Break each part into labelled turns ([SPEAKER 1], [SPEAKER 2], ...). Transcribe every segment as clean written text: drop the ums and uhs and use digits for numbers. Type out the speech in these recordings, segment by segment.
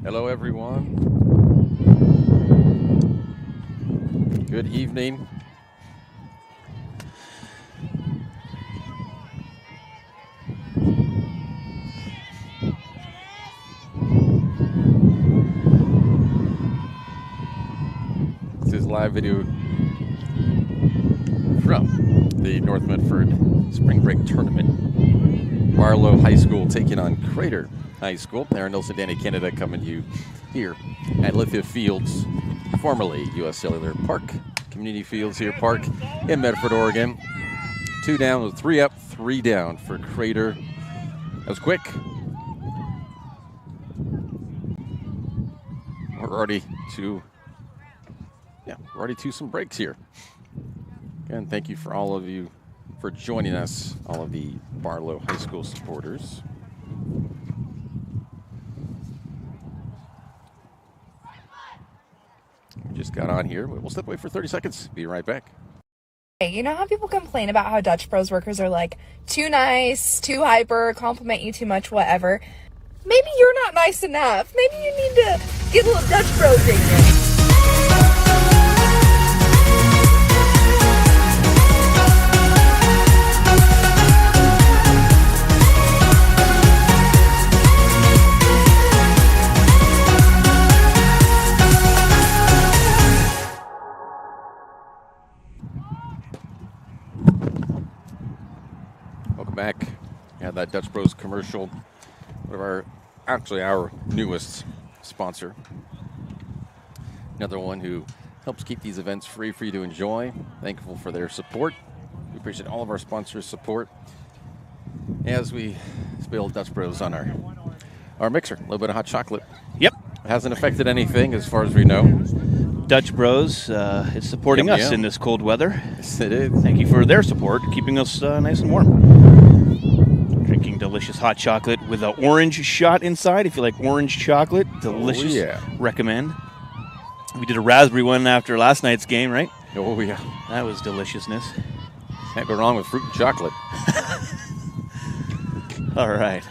[SPEAKER 1] Hello, everyone. Good evening. This is live video from the North Medford Spring Break Tournament. Barlow High School taking on Crater High School. Aaron Nilsson, Danny Canada coming to you here at Lithia Fields, formerly U.S. Cellular Park, Community Fields here, Park in Medford, Oregon. 2 down with 3 up, 3 down for Crater. That was quick. We're already to some breaks here. Again, thank you for all of you for joining us, all of the Barlow High School supporters. We just got on here. We'll step away for 30 seconds. Be right back.
[SPEAKER 2] Hey, you know how people complain about how Dutch Bros workers are like too nice, too hyper, compliment you too much, whatever? Maybe you're not nice enough. Maybe you need to get a little Dutch Bros in you.
[SPEAKER 1] Welcome back. We had that Dutch Bros commercial. One of our newest sponsor. Another one who helps keep these events free for you to enjoy. Thankful for their support. We appreciate all of our sponsors' support as we spill Dutch Bros on our mixer. A little bit of hot chocolate.
[SPEAKER 3] Yep.
[SPEAKER 1] It hasn't affected anything as far as we know.
[SPEAKER 3] Dutch Bros is supporting us in this cold weather.
[SPEAKER 1] Yes, it is.
[SPEAKER 3] Thank you for their support, keeping us nice and warm. Drinking delicious hot chocolate with an orange shot inside. If you like orange chocolate, delicious.
[SPEAKER 1] Oh, yeah.
[SPEAKER 3] Recommend. We did a raspberry one after last night's game, right?
[SPEAKER 1] Oh, yeah.
[SPEAKER 3] That was deliciousness.
[SPEAKER 1] Can't go wrong with fruit and chocolate.
[SPEAKER 3] All right.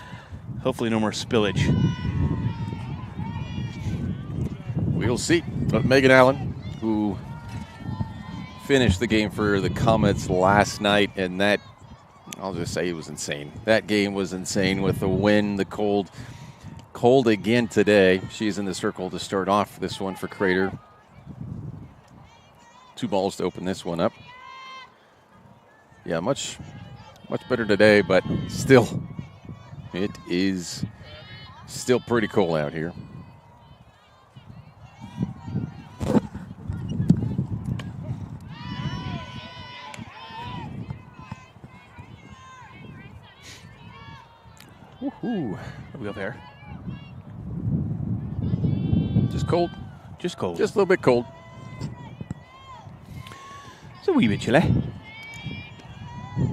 [SPEAKER 3] Hopefully no more spillage.
[SPEAKER 1] We'll see. But Megan Allen, who finished the game for the Comets last night, and that, I'll just say it was insane. That game was insane with the wind, the cold. Cold again today. She's in the circle to start off this one for Crater. 2 balls to open this one up. Yeah, much better today, but still, it is still pretty cold out here.
[SPEAKER 3] Woohoo! What do we have here?
[SPEAKER 1] Just cold.
[SPEAKER 3] Just cold.
[SPEAKER 1] Just a little bit cold.
[SPEAKER 3] It's a wee bit chilly.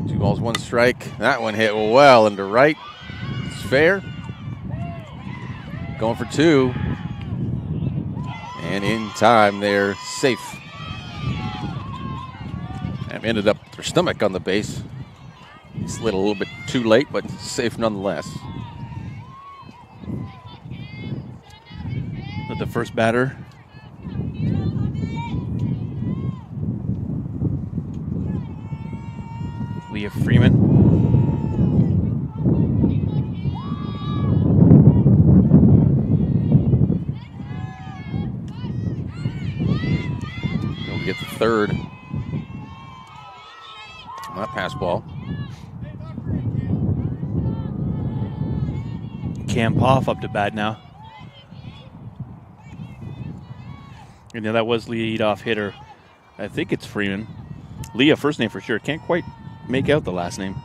[SPEAKER 1] 2 balls, 1 strike. That one hit well into right. It's fair. Going for 2. And in time, they're safe. And ended up with their stomach on the base. Slid a little bit too late, but safe nonetheless.
[SPEAKER 3] But the first batter. Leah Freeman.
[SPEAKER 1] We'll get the third. Not pass ball.
[SPEAKER 3] Cam Poff up to bat now. And yeah, that was lead-off hitter. I think it's Freeman. Leah, first name for sure. Can't quite make out the last name.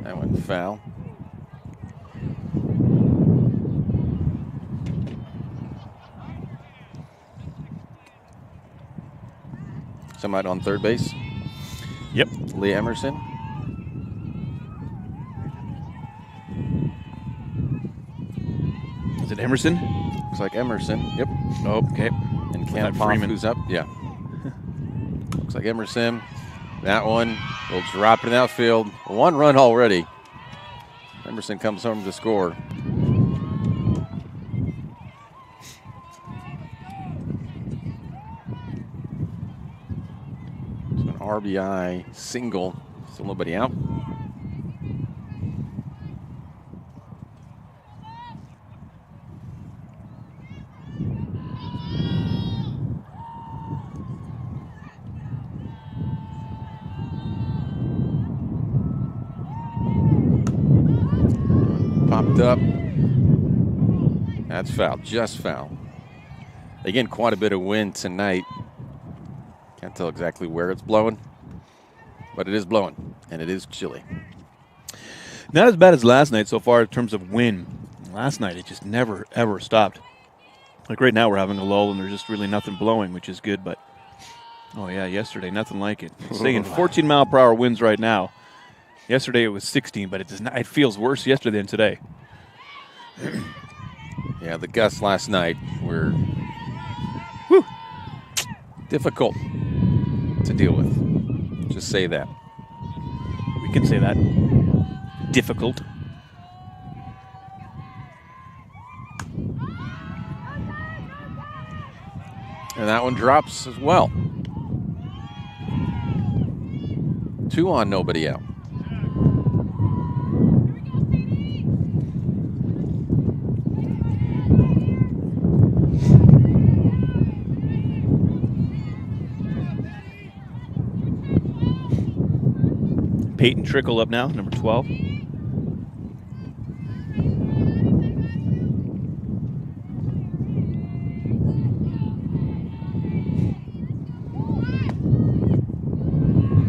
[SPEAKER 1] That one foul. Somebody on third base.
[SPEAKER 3] Yep.
[SPEAKER 1] Lee Emerson.
[SPEAKER 3] Is it Emerson?
[SPEAKER 1] Looks like Emerson. Yep.
[SPEAKER 3] Oh, okay.
[SPEAKER 1] And Cam Poff, who's up. Yeah. Looks like Emerson. That one will drop in the outfield. 1 run already. Emerson comes home to score. So an RBI single. Still nobody out. Popped up. That's foul, just foul. Again, quite a bit of wind tonight. Can't tell exactly where it's blowing, but it is blowing, and it is chilly.
[SPEAKER 3] Not as bad as last night so far in terms of wind. Last night it just never, ever stopped. Like right now we're having a lull and there's just really nothing blowing, which is good, but oh yeah, yesterday, nothing like it. It's saying 14-mile-per-hour winds right now. Yesterday it was 16, but it feels worse yesterday than today.
[SPEAKER 1] Yeah, the gusts last night were difficult to deal with. Just say that.
[SPEAKER 3] We can say that. Difficult.
[SPEAKER 1] And that one drops as well. 2 on, nobody out.
[SPEAKER 3] Peyton Trickle up now, number 12.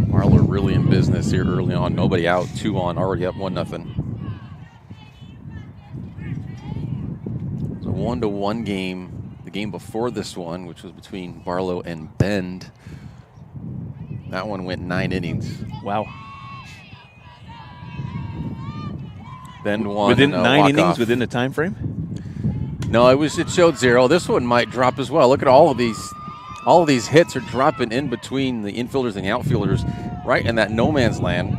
[SPEAKER 1] Marler really in business here early on. Nobody out, 2 on, already up 1-0. It's a 1-1 game. The game before this one, which was between Barlow and Bend, that one went 9 innings.
[SPEAKER 3] Wow.
[SPEAKER 1] Bend won
[SPEAKER 3] within 9 innings
[SPEAKER 1] walk-off.
[SPEAKER 3] within the time frame?
[SPEAKER 1] No, it showed 0. This one might drop as well. Look at all of these. All of these hits are dropping in between the infielders and the outfielders, right in that no man's land.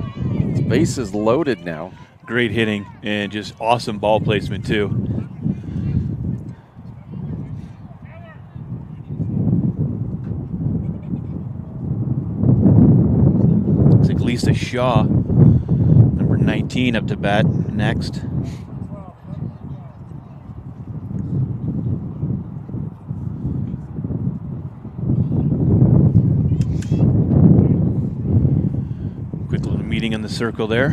[SPEAKER 1] The base is loaded now.
[SPEAKER 3] Great hitting and just awesome ball placement too. Looks like Lisa Shaw, number 19, up to bat next. Quick little meeting in the circle there.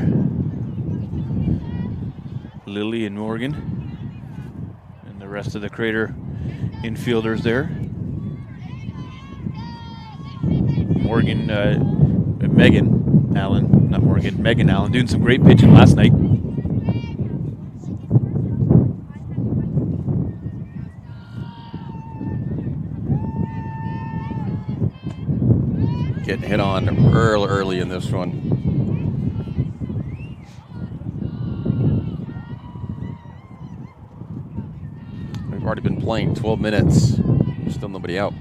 [SPEAKER 3] Lily and Morgan and the rest of the Crater infielders there. Morgan, Megan Allen, not Morgan, Megan Allen doing some great pitching last night.
[SPEAKER 1] Getting hit on early in this one. We've already been playing 12 minutes. Still nobody out.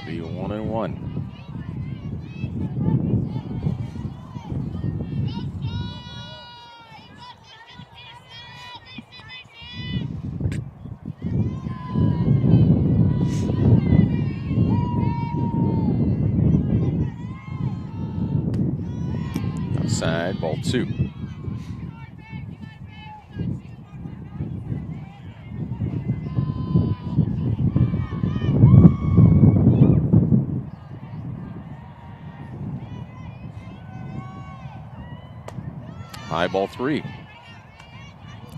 [SPEAKER 1] It'll be 1-1. Outside, ball 2. High, ball 3.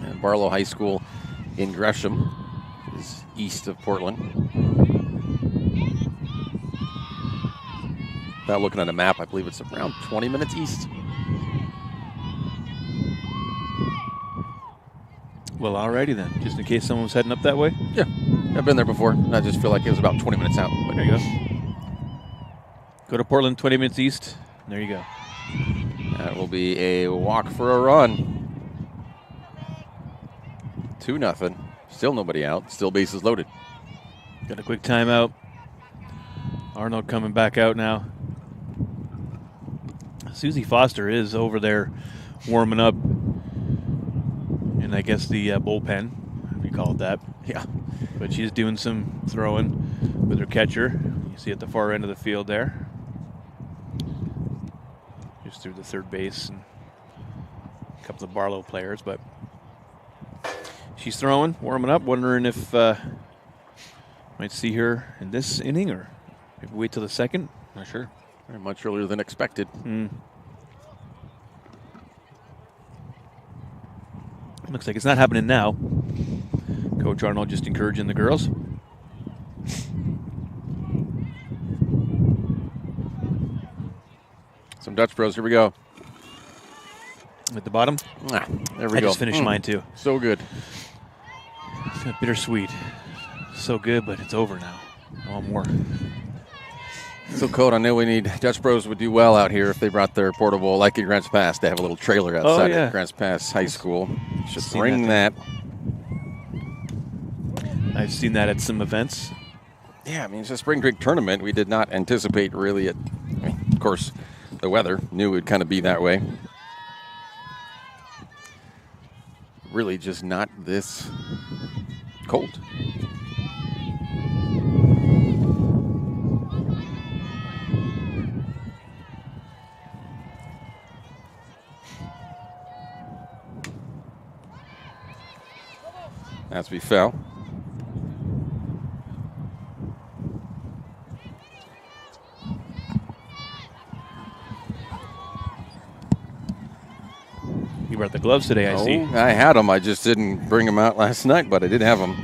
[SPEAKER 1] And Barlow High School in Gresham is east of Portland. Without looking at a map, I believe it's around 20 minutes east.
[SPEAKER 3] Well, alrighty then. Just in case someone was heading up that way.
[SPEAKER 1] Yeah, I've been there before. I just feel like it was about 20 minutes out. But
[SPEAKER 3] There you go. Go to Portland, 20 minutes east. There you go.
[SPEAKER 1] that will be a walk for a run. 2-0. Still nobody out. Still bases loaded.
[SPEAKER 3] Got a quick timeout. Arnold coming back out now. Susie Foster is over there warming up in, I guess, the bullpen, if you call it that.
[SPEAKER 1] Yeah.
[SPEAKER 3] But she's doing some throwing with her catcher. You see at the far end of the field there. Just through the third base and a couple of Barlow players. But she's throwing, warming up, wondering if might see her in this inning or maybe wait till the second. Not sure.
[SPEAKER 1] Very much earlier than expected.
[SPEAKER 3] Looks like it's not happening now. Coach Arnold just encouraging the girls.
[SPEAKER 1] Some Dutch Bros. Here we go.
[SPEAKER 3] At the bottom.
[SPEAKER 1] There we
[SPEAKER 3] I
[SPEAKER 1] go.
[SPEAKER 3] just finished mine too.
[SPEAKER 1] So good.
[SPEAKER 3] It's kind of bittersweet. So good, but it's over now. I want more.
[SPEAKER 1] So, Code, I know we need Dutch Bros would do well out here if they brought their portable, like in Grants Pass. They have a little trailer outside of Grants Pass High School. Should bring that.
[SPEAKER 3] I've seen that at some events.
[SPEAKER 1] Yeah, I mean, it's a spring break tournament. We did not anticipate really it. I mean, of course, the weather knew it would kind of be that way. Really just not this cold. As we fell.
[SPEAKER 3] You brought the gloves today, I see.
[SPEAKER 1] I had them. I just didn't bring them out last night, but I did have them.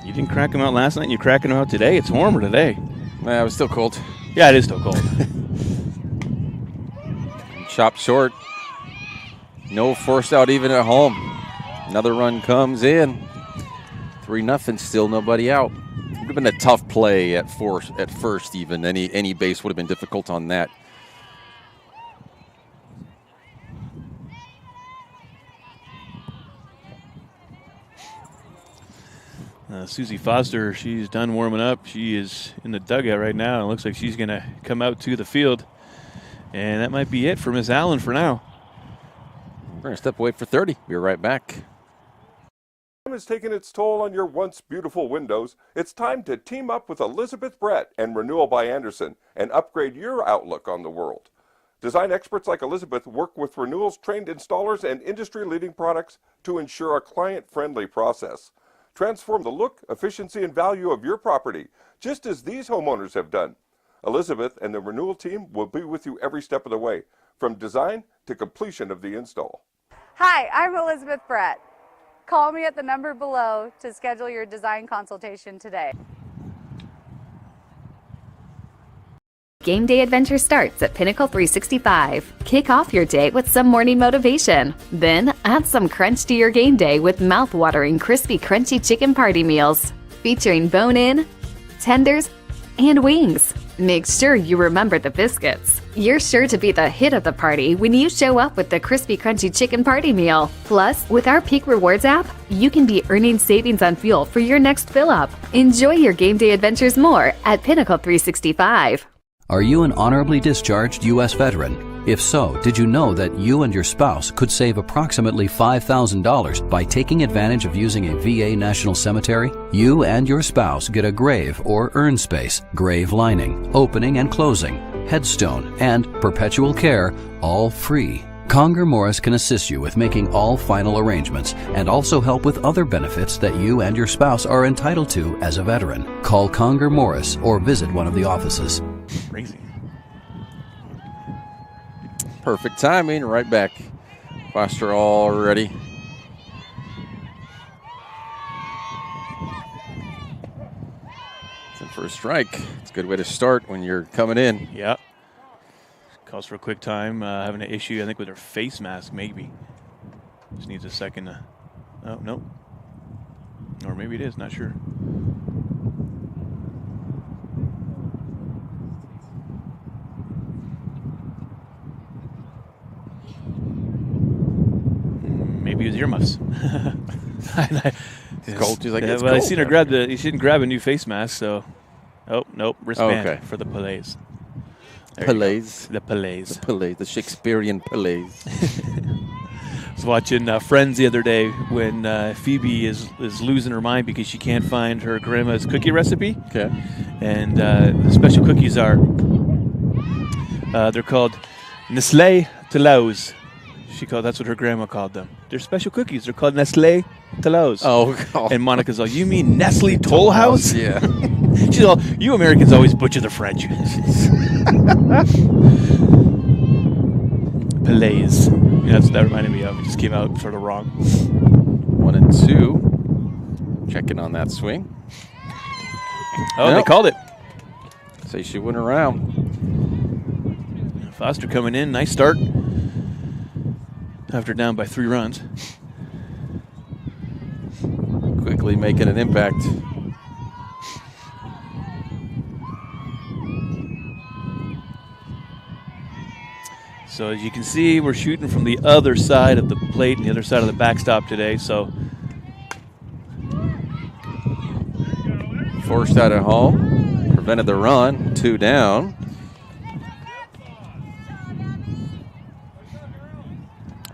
[SPEAKER 3] You didn't crack them out last night, and you're cracking them out today? It's warmer today.
[SPEAKER 1] It was still cold.
[SPEAKER 3] Yeah, it is still cold.
[SPEAKER 1] Chopped short. No forced out even at home. Another run comes in. 3-0, still nobody out. Would have been a tough play at first even. Any base would have been difficult on that.
[SPEAKER 3] Susie Foster, she's done warming up. She is in the dugout right now. It looks like she's going to come out to the field. And that might be it for Miss Allen for now.
[SPEAKER 1] We're going to step away for 30. Be right back.
[SPEAKER 4] Time has taken its toll on your once beautiful windows. It's time to team up with Elizabeth Brett and Renewal by Andersen and upgrade your outlook on the world. Design experts like Elizabeth work with Renewal's trained installers and industry-leading products to ensure a client-friendly process. Transform the look, efficiency, and value of your property, just as these homeowners have done. Elizabeth and the Renewal team will be with you every step of the way, from design to completion of the install.
[SPEAKER 5] Hi, I'm Elizabeth Brett. Call me at the number below to schedule your design consultation today.
[SPEAKER 6] Game day adventure starts at Pinnacle 365. Kick off your day with some morning motivation. Then add some crunch to your game day with mouth-watering crispy crunchy chicken party meals featuring bone-in, tenders, and wings. Make sure you remember the biscuits. You're sure to be the hit of the party when you show up with the crispy crunchy chicken party meal. Plus, with our Peak Rewards app, you can be earning savings on fuel for your next fill-up. Enjoy your game day adventures more at Pinnacle 365.
[SPEAKER 7] Are you an honorably discharged U.S. veteran? If so, did you know that you and your spouse could save approximately $5,000 by taking advantage of using a VA National Cemetery? You and your spouse get a grave or urn space, grave lining, opening and closing, headstone, and perpetual care, all free. Conger Morris can assist you with making all final arrangements and also help with other benefits that you and your spouse are entitled to as a veteran. Call Conger Morris or visit one of the offices.
[SPEAKER 3] Crazy.
[SPEAKER 1] Perfect timing. Right back. Foster all ready. It's in for a strike. It's a good way to start when you're coming in.
[SPEAKER 3] Yeah. Calls for a quick time. Having an issue, I think, with her face mask, maybe. Just needs a second. Oh, no. Or maybe it is, not sure. Maybe it was earmuffs.
[SPEAKER 1] It's cold. She's like,
[SPEAKER 3] yeah,
[SPEAKER 1] it's
[SPEAKER 3] well,
[SPEAKER 1] cold.
[SPEAKER 3] I seen her grab you didn't grab a new face mask, so. Oh, nope, wristband
[SPEAKER 1] Okay.
[SPEAKER 3] for the Palays. There you go.
[SPEAKER 1] Palays.
[SPEAKER 3] The Palays.
[SPEAKER 1] Palays, the Shakespearean Palays.
[SPEAKER 3] I was watching Friends the other day when Phoebe is losing her mind because she can't find her grandma's cookie recipe.
[SPEAKER 1] Okay.
[SPEAKER 3] And the special cookies are, they're called Nestlé Toulouse. That's what her grandma called them. They're special cookies. They're called Nestlé Toulouse.
[SPEAKER 1] Oh, God.
[SPEAKER 3] And Monica's all, you mean Nestle Toll House?
[SPEAKER 1] Yeah.
[SPEAKER 3] She's all, you Americans always butcher the French. Palays. Yeah, that's what that reminded me of. It just came out sort of wrong.
[SPEAKER 1] 1 and 2. Checking on that swing.
[SPEAKER 3] Oh,
[SPEAKER 1] Nope.
[SPEAKER 3] they called it.
[SPEAKER 1] Say she went around.
[SPEAKER 3] Foster coming in. Nice start. After down by 3 runs.
[SPEAKER 1] Quickly making an impact.
[SPEAKER 3] So as you can see, we're shooting from the other side of the plate and the other side of the backstop today. So
[SPEAKER 1] Forced out at home. Prevented the run. 2 down.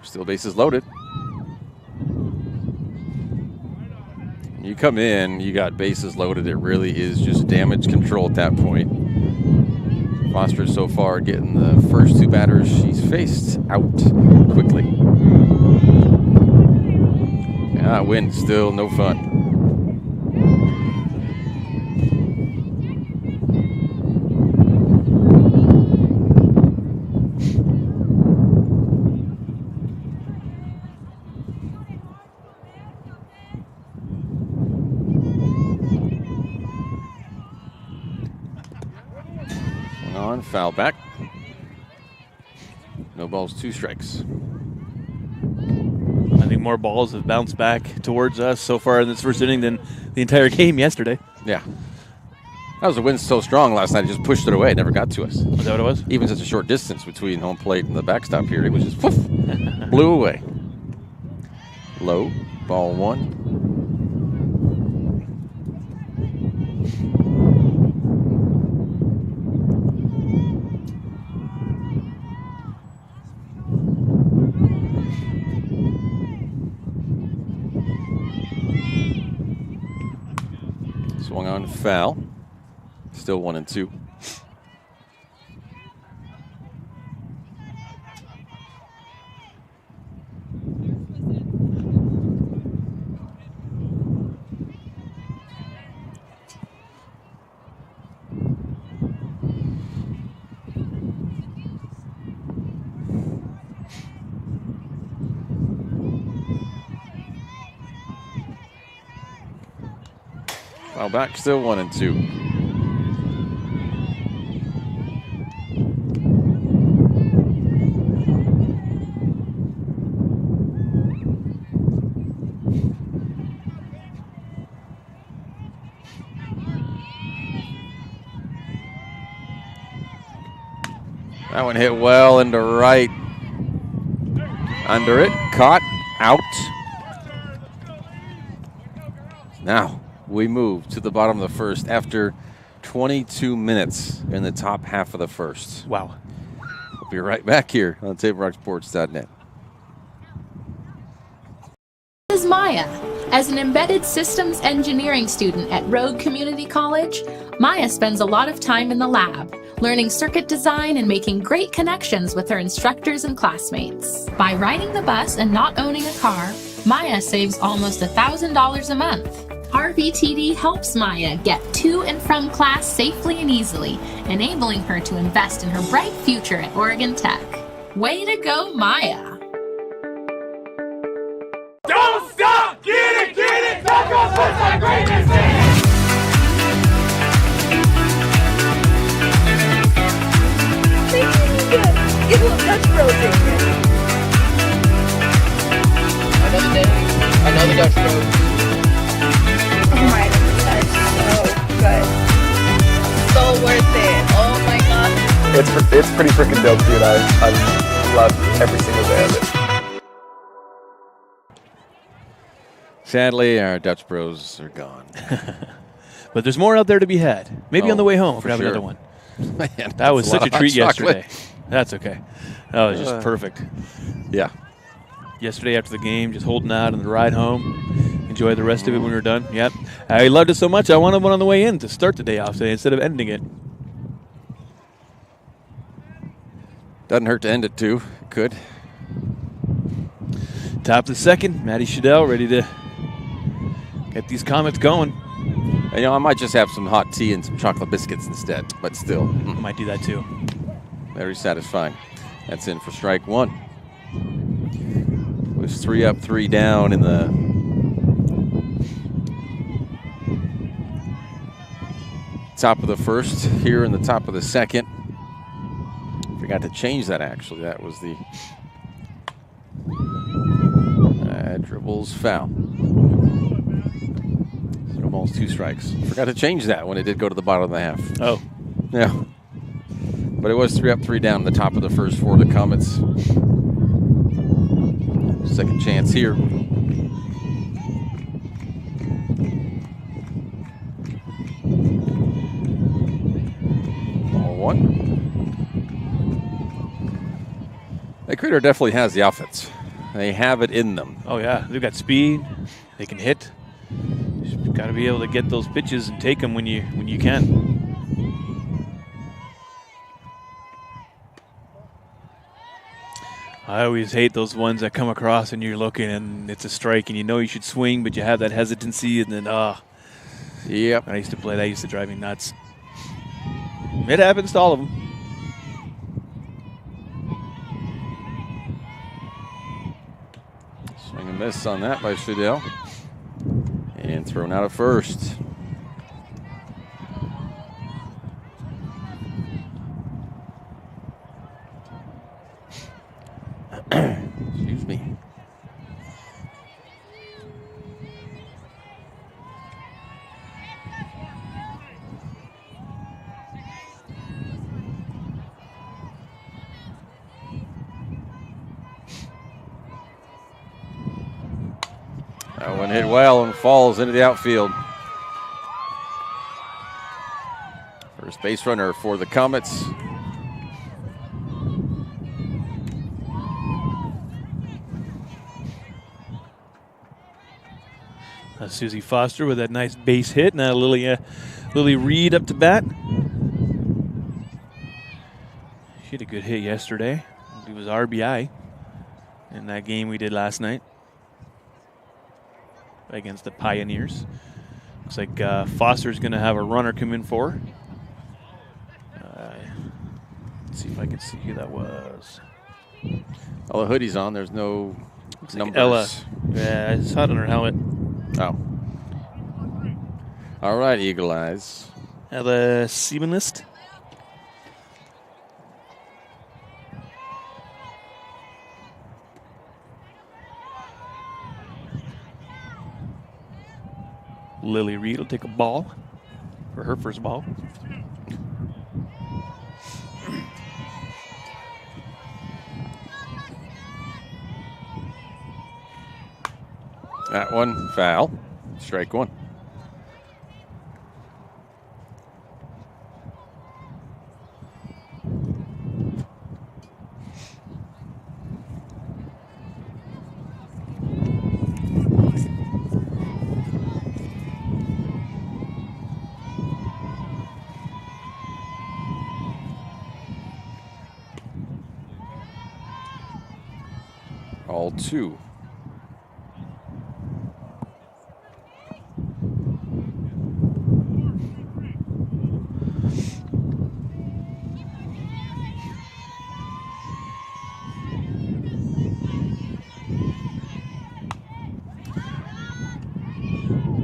[SPEAKER 1] Still bases loaded. You come in, you got bases loaded. It really is just damage control at that point. Foster so far getting the first 2 batters she's faced out quickly. Yeah, wind still no fun. On, foul back. No balls, 2 strikes.
[SPEAKER 3] I think more balls have bounced back towards us so far in this first inning than the entire game yesterday.
[SPEAKER 1] Yeah. That was the wind so strong last night, it just pushed it away. It never got to us.
[SPEAKER 3] Was that what it was?
[SPEAKER 1] Even such a short distance between home plate and the backstop here, it was just woof, blew away. Low, ball 1. Swung on foul. Still 1 and 2. Foul back, still 1 and 2. That one hit well into right. Under it, caught, out. Now we move to the bottom of the first after 22 minutes in the top half of the first.
[SPEAKER 3] Wow.
[SPEAKER 1] We'll be right back here on TableRockSports.net.
[SPEAKER 8] This is Maya. As an embedded systems engineering student at Rogue Community College, Maya spends a lot of time in the lab, learning circuit design and making great connections with her instructors and classmates. By riding the bus and not owning a car, Maya saves almost $1,000 a month. RVTD helps Maya get to and from class safely and easily, enabling her to invest in her bright future at Oregon Tech. Way to go, Maya!
[SPEAKER 9] Don't stop! Get it! Don't go put that greatness in!
[SPEAKER 2] Get a little Dutch Bros in here.
[SPEAKER 10] Another day, another Dutch Bros.
[SPEAKER 2] Oh my goodness, that is so good. So worth it. Oh my god.
[SPEAKER 11] It's pretty freaking dope, dude. I love every single day of it.
[SPEAKER 1] Sadly, our Dutch Bros are gone.
[SPEAKER 3] But there's more out there to be had. Maybe on the way home,
[SPEAKER 1] for
[SPEAKER 3] we'll have
[SPEAKER 1] sure.
[SPEAKER 3] another one.
[SPEAKER 1] Man,
[SPEAKER 3] That was
[SPEAKER 1] that's
[SPEAKER 3] such a
[SPEAKER 1] lot of
[SPEAKER 3] treat
[SPEAKER 1] hot chocolate.
[SPEAKER 3] yesterday. That's okay. That was just perfect.
[SPEAKER 1] Yeah.
[SPEAKER 3] Yesterday after the game, just holding out on the ride home. Enjoy the rest of it when we were done. Yep. I loved it so much, I wanted one on the way in to start the day off today instead of ending it.
[SPEAKER 1] Doesn't hurt to end it, too. Could.
[SPEAKER 3] Top of the second, Matty Shadell ready to get these Comets going.
[SPEAKER 1] You know, I might just have some hot tea and some chocolate biscuits instead, but still.
[SPEAKER 3] Might do that too.
[SPEAKER 1] Very satisfying. That's in for strike one. It was 3 up, 3 down in the top of the first, here in the top of the second. Forgot to change that, actually. That was the dribbles foul. So balls, 2 strikes. Forgot to change that when it did go to the bottom of the half.
[SPEAKER 3] Oh.
[SPEAKER 1] Yeah. But it was 3 up, 3 down in the top of the first for the Comets. Second chance here. Ball 1. The Crater definitely has the offense. They have it in them.
[SPEAKER 3] Oh, yeah. They've got speed. They can hit. Just got to be able to get those pitches and take them when you can. I always hate those ones that come across and you're looking and it's a strike and you know you should swing, but you have that hesitancy and then,
[SPEAKER 1] Yep.
[SPEAKER 3] I used to play that. Used to drive me nuts. It happens to all of them.
[SPEAKER 1] Swing and miss on that by Shadell. And thrown out at first. Excuse me. That one hit well and falls into the outfield. First base runner for the Comets.
[SPEAKER 3] Susie Foster with that nice base hit. Now Lily Reed up to bat. She had a good hit yesterday. It was RBI in that game we did last night against the Pioneers. Looks like Foster's going to have a runner come in for her. Let's see if I can see who that was.
[SPEAKER 1] All the hoodies on. There's no numbers.
[SPEAKER 3] Ella. Yeah, I saw it on her helmet.
[SPEAKER 1] Oh. All right, Eagle Eyes.
[SPEAKER 3] Ella Siebenlist. Lily Reed will take a ball for her first ball.
[SPEAKER 1] That one foul. Strike one. All 2.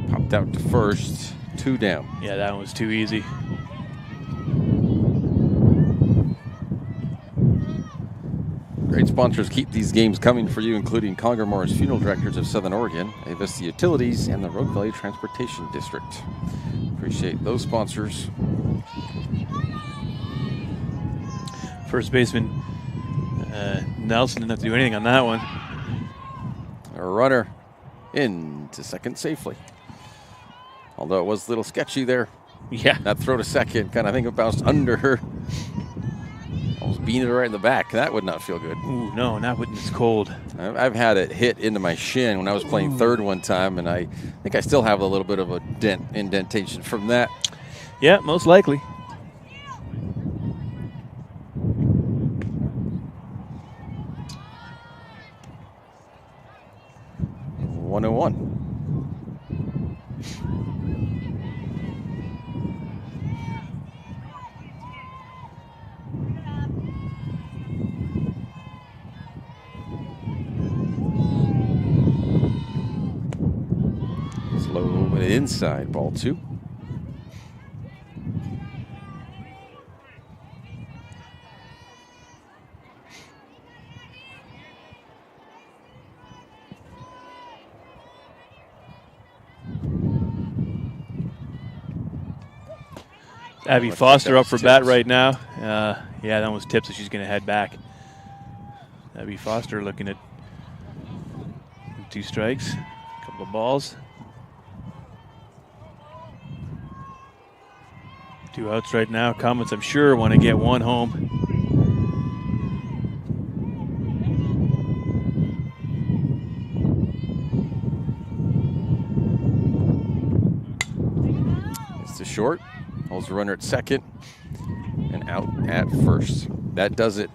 [SPEAKER 1] Popped out to first. 2 down.
[SPEAKER 3] Yeah, that one was too easy.
[SPEAKER 1] Great sponsors keep these games coming for you, including Conger Morris Funeral Directors of Southern Oregon, Avista Utilities, and the Rogue Valley Transportation District. Appreciate those sponsors.
[SPEAKER 3] First baseman Nelson didn't have to do anything on that one.
[SPEAKER 1] A runner into second safely. Although it was a little sketchy there.
[SPEAKER 3] Yeah.
[SPEAKER 1] That throw to second, kind of think it bounced under her. Almost beating it right in the back. That would not feel good.
[SPEAKER 3] Ooh, no, not when it's cold.
[SPEAKER 1] I've had it hit into my shin when I was playing third one time, and I think I still have a little bit of a indentation from that.
[SPEAKER 3] Yeah, most likely.
[SPEAKER 1] One and one. Slow but inside, ball 2.
[SPEAKER 3] Abby Foster up for bat right now. Yeah, that was tipped, so she's going to head back. Abby Foster looking at 2 strikes, a couple of balls. 2 outs right now. Comets, I'm sure, want to get one home.
[SPEAKER 1] It's to short. Holds the runner at second and out at first. That does it.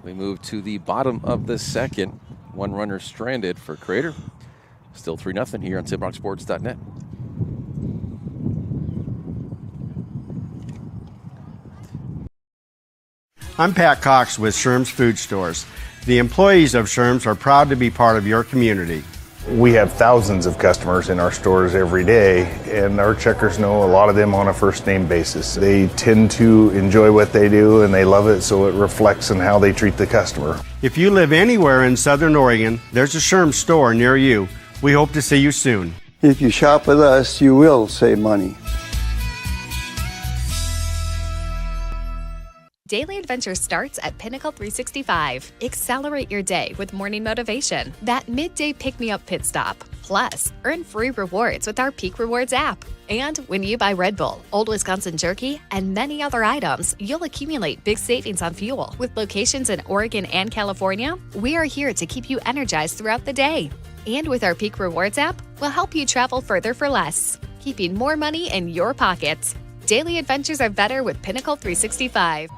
[SPEAKER 1] We move to the bottom of the second. 1 runner stranded for Crater. Still 3-0 here on TipRockSports.net.
[SPEAKER 11] I'm Pat Cox with Sherm's Food Stores. The employees of Sherm's are proud to be part of your community.
[SPEAKER 12] We have thousands of customers in our stores every day, and our checkers know a lot of them on a first name basis. They tend to enjoy what they do and they love it, so it reflects in how they treat the customer.
[SPEAKER 11] If you live anywhere in Southern Oregon, there's a Sherm's store near you. We hope to see you soon.
[SPEAKER 13] If you shop with us, you will save money.
[SPEAKER 6] Daily adventure starts at Pinnacle 365. Accelerate your day with morning motivation. That midday pick-me-up pit stop. Plus, earn free rewards with our Peak Rewards app. And when you buy Red Bull, Old Wisconsin Jerky, and many other items, you'll accumulate big savings on fuel. With locations in Oregon and California, we are here to keep you energized throughout the day. And with our Peak Rewards app, we'll help you travel further for less, keeping more money in your pockets. Daily adventures are better with Pinnacle 365.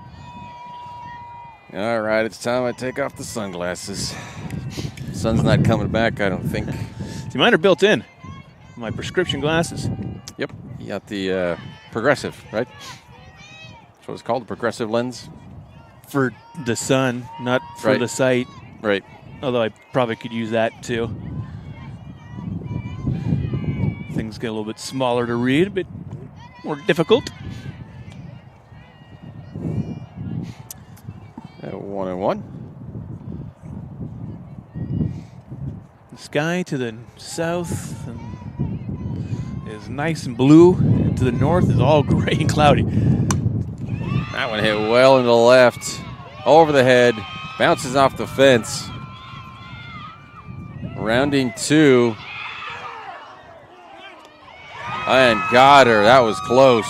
[SPEAKER 1] All right, it's time I take off the sunglasses. Sun's not coming back, I don't think.
[SPEAKER 3] See, mine are built in. My prescription glasses.
[SPEAKER 1] Yep, you got the progressive, right? That's what it's called, the progressive lens.
[SPEAKER 3] For the sun, not for the sight.
[SPEAKER 1] Right.
[SPEAKER 3] Although I probably could use that too. Things get a little bit smaller to read, a bit more difficult.
[SPEAKER 1] 1-1.
[SPEAKER 3] The sky to the south is nice and blue, and to the north is all gray and cloudy.
[SPEAKER 1] That one hit well into the left, over the head, bounces off the fence. Rounding 2. And got her. That was close.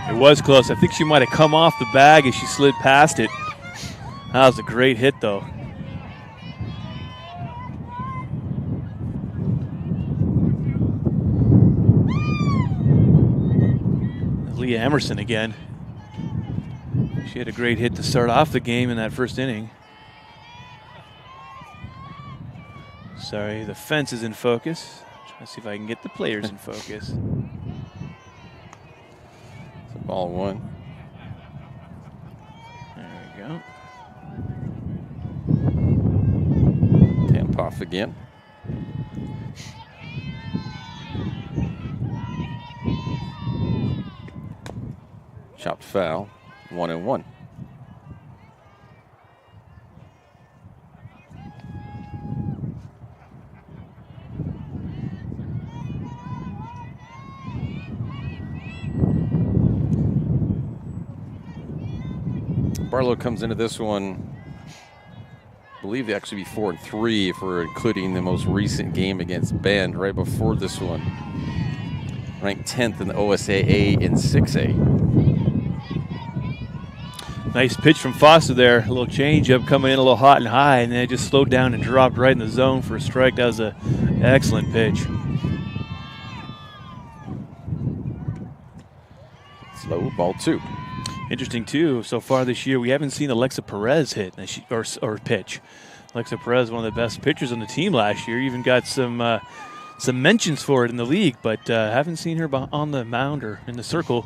[SPEAKER 3] It was close. I think she might have come off the bag as she slid past it. That was a great hit, though. Leah Emerson again. She had a great hit to start off the game in that first inning. Sorry, the fence is in focus. Trying to see if I can get the players in focus.
[SPEAKER 1] Ball 1.
[SPEAKER 3] There we go.
[SPEAKER 1] Camp off again. Chopped foul. 1-1. Barlow comes into this one believe they actually be 4-3 if we're including the most recent game against Bend right before this one. Ranked 10th in the OSAA in 6A.
[SPEAKER 3] Nice pitch from Foster there. A little change-up coming in a little hot and high, and then it just slowed down and dropped right in the zone for a strike. That was an excellent pitch.
[SPEAKER 1] Slow, ball 2.
[SPEAKER 3] Interesting, too, so far this year, we haven't seen Alexa Perez hit or pitch. Alexa Perez, one of the best pitchers on the team last year, even got some mentions for it in the league, but haven't seen her on the mound or in the circle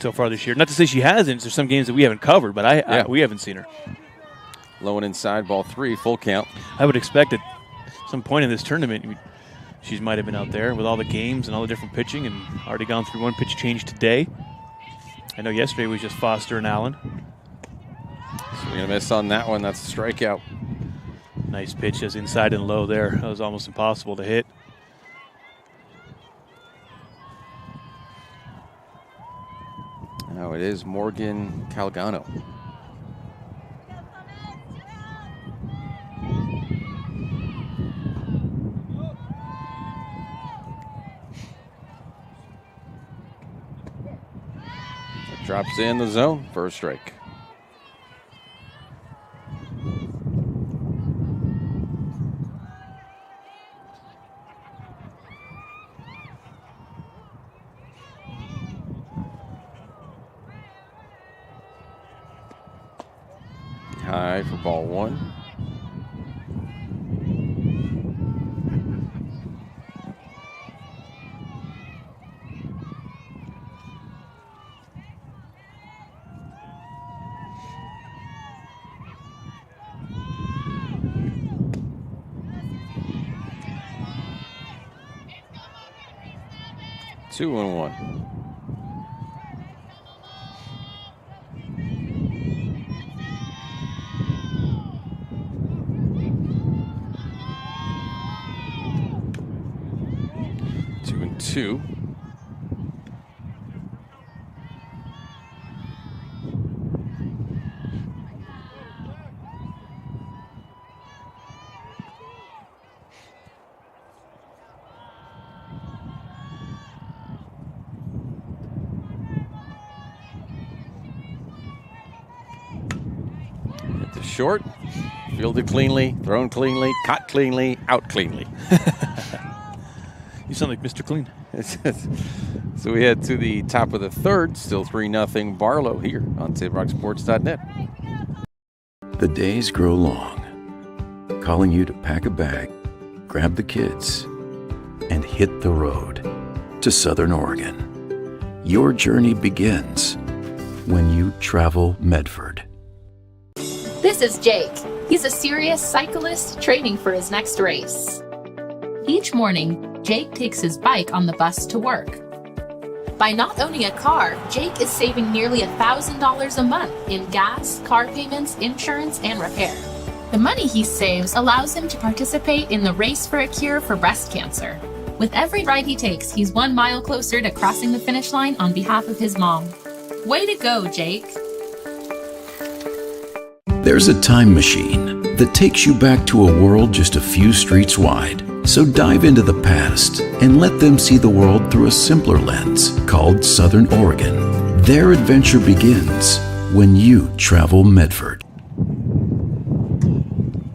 [SPEAKER 3] so far this year. Not to say she hasn't. There's some games that we haven't covered, but we haven't seen her.
[SPEAKER 1] Low and inside, ball 3, full count.
[SPEAKER 3] I would expect at some point in this tournament, she might have been out there with all the games and all the different pitching and already gone through one pitch change today. I know yesterday was just Foster and Allen.
[SPEAKER 1] So we're going to miss on that one. That's a strikeout.
[SPEAKER 3] Nice pitch just inside and low there. That was almost impossible to hit.
[SPEAKER 1] Now it is Morgan Calgano. Drops in the zone for a strike. High for ball 1. Two and 1. Two and 2. Short, fielded cleanly, thrown cleanly, caught cleanly, out cleanly.
[SPEAKER 3] You sound like Mr. Clean.
[SPEAKER 1] So we head to the top of the third, still 3-0 Barlow here on TableRockSports.net.
[SPEAKER 14] The days grow long, calling you to pack a bag, grab the kids, and hit the road to Southern Oregon. Your journey begins when you travel Medford.
[SPEAKER 8] This is Jake. He's a serious cyclist training for his next race. Each morning, Jake takes his bike on the bus to work. By not owning a car, Jake is saving nearly $1,000 a month in gas, car payments, insurance, and repair. The money he saves allows him to participate in the Race for a Cure for breast cancer. With every ride he takes, he's 1 mile closer to crossing the finish line on behalf of his mom. Way to go, Jake.
[SPEAKER 14] There's a time machine that takes you back to a world just a few streets wide. So dive into the past and let them see the world through a simpler lens called Southern Oregon. Their adventure begins when you travel Medford.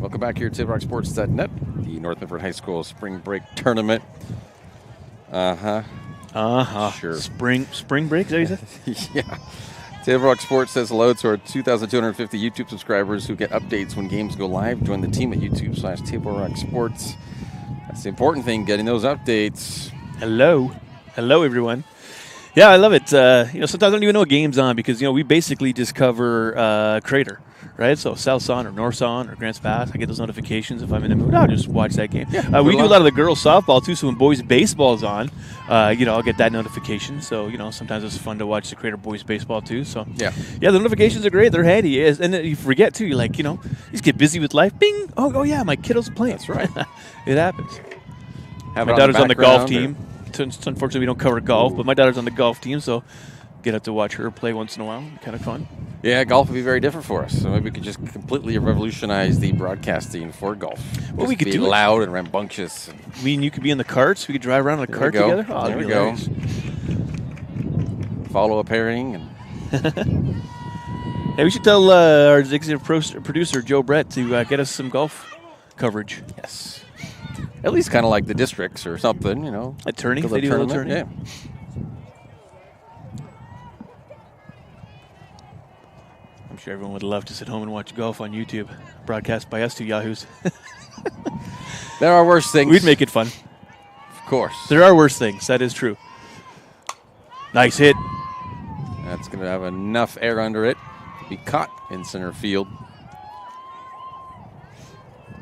[SPEAKER 1] Welcome back here to TableRockSports.net, the North Medford High School Spring Break Tournament. Sure.
[SPEAKER 3] Spring break, is that what you said?
[SPEAKER 1] Yeah. Table Rock Sports says hello to our 2,250 YouTube subscribers who get updates when games go live. Join the team at YouTube/Table Rock Sports. That's the important thing, getting those updates.
[SPEAKER 3] Hello, everyone. Yeah, I love it. Sometimes I don't even know what game's on because we basically just cover Crater, right? So South Son or North Son or Grants Pass, I get those notifications if I'm in the mood. I'll just watch that game.
[SPEAKER 1] Yeah,
[SPEAKER 3] we do a lot of the girls softball too. So when boys baseball's on, I'll get that notification. So sometimes it's fun to watch the Crater boys baseball too. So yeah, the notifications are great. They're handy. And then you forget too. You're like, you just get busy with life. Bing. Oh yeah, my kiddos are playing.
[SPEAKER 1] That's right.
[SPEAKER 3] It happens.
[SPEAKER 1] My
[SPEAKER 3] daughter's on the golf team. Unfortunately, we don't cover golf, but my daughter's on the golf team, so get up to watch her play once in a while. Kind of fun.
[SPEAKER 1] Yeah, golf would be very different for us. So maybe we could just completely revolutionize the broadcasting for golf.
[SPEAKER 3] Well, we could
[SPEAKER 1] be
[SPEAKER 3] do it.
[SPEAKER 1] loud and rambunctious.
[SPEAKER 3] I mean, you could be in the carts. We could drive around in a
[SPEAKER 1] There
[SPEAKER 3] cart
[SPEAKER 1] we go.
[SPEAKER 3] together. Oh,
[SPEAKER 1] There we
[SPEAKER 3] that'd be
[SPEAKER 1] go.
[SPEAKER 3] hilarious.
[SPEAKER 1] Follow a pairing. And
[SPEAKER 3] Hey, we should tell our executive producer, Joe Brett, to get us some golf coverage.
[SPEAKER 1] Yes. At least kind of like the districts or something, you know.
[SPEAKER 3] A tourney?
[SPEAKER 1] For the
[SPEAKER 3] They do a little
[SPEAKER 1] tournament,
[SPEAKER 3] tourney?
[SPEAKER 1] Yeah.
[SPEAKER 3] I'm sure everyone would love to sit home and watch golf on YouTube, broadcast by us two yahoos.
[SPEAKER 1] There are worse things.
[SPEAKER 3] We'd make it fun.
[SPEAKER 1] Of course.
[SPEAKER 3] There are worse things. That is true. Nice hit.
[SPEAKER 1] That's going to have enough air under it to be caught in center field.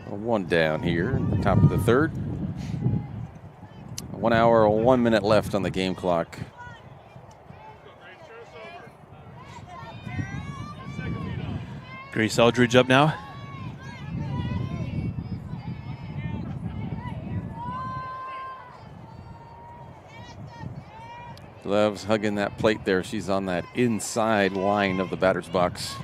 [SPEAKER 1] One down here, top of the third. 1 hour, 1 minute left on the game clock.
[SPEAKER 3] Grace Aldridge up now.
[SPEAKER 1] Loves hugging that plate there. She's on that inside line of the batter's box.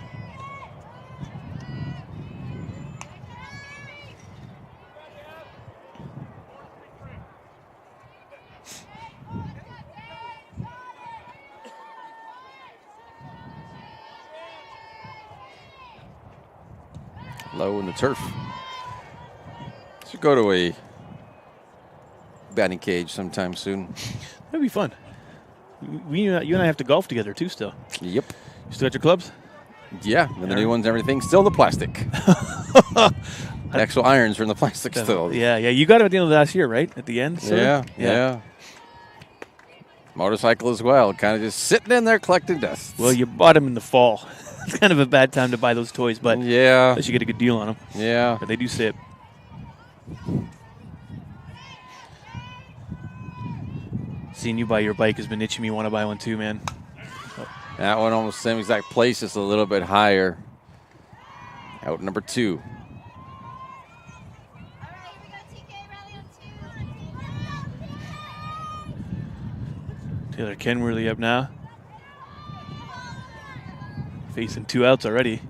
[SPEAKER 1] Low in the turf. Should go to a batting cage sometime soon.
[SPEAKER 3] That'd be fun. You and I have to golf together too still.
[SPEAKER 1] Yep.
[SPEAKER 3] You still got your clubs?
[SPEAKER 1] Yeah, and the new ones and everything. Still the plastic. The actual irons are in the plastic still.
[SPEAKER 3] Yeah. You got them at the end of last year, right? At the end? sort of?
[SPEAKER 1] Yeah. Motorcycle as well. Kind of just sitting in there collecting dust.
[SPEAKER 3] Well, you bought them in the fall. It's kind of a bad time to buy those toys, but
[SPEAKER 1] yeah,
[SPEAKER 3] unless you get a good deal on them.
[SPEAKER 1] Yeah.
[SPEAKER 3] But they do sit. Seeing you buy your bike has been itching me. Want to buy one too, man.
[SPEAKER 1] That one almost same exact place, just a little bit higher. Out number 2.
[SPEAKER 3] Taylor Kenworthy up now. Facing 2 outs already.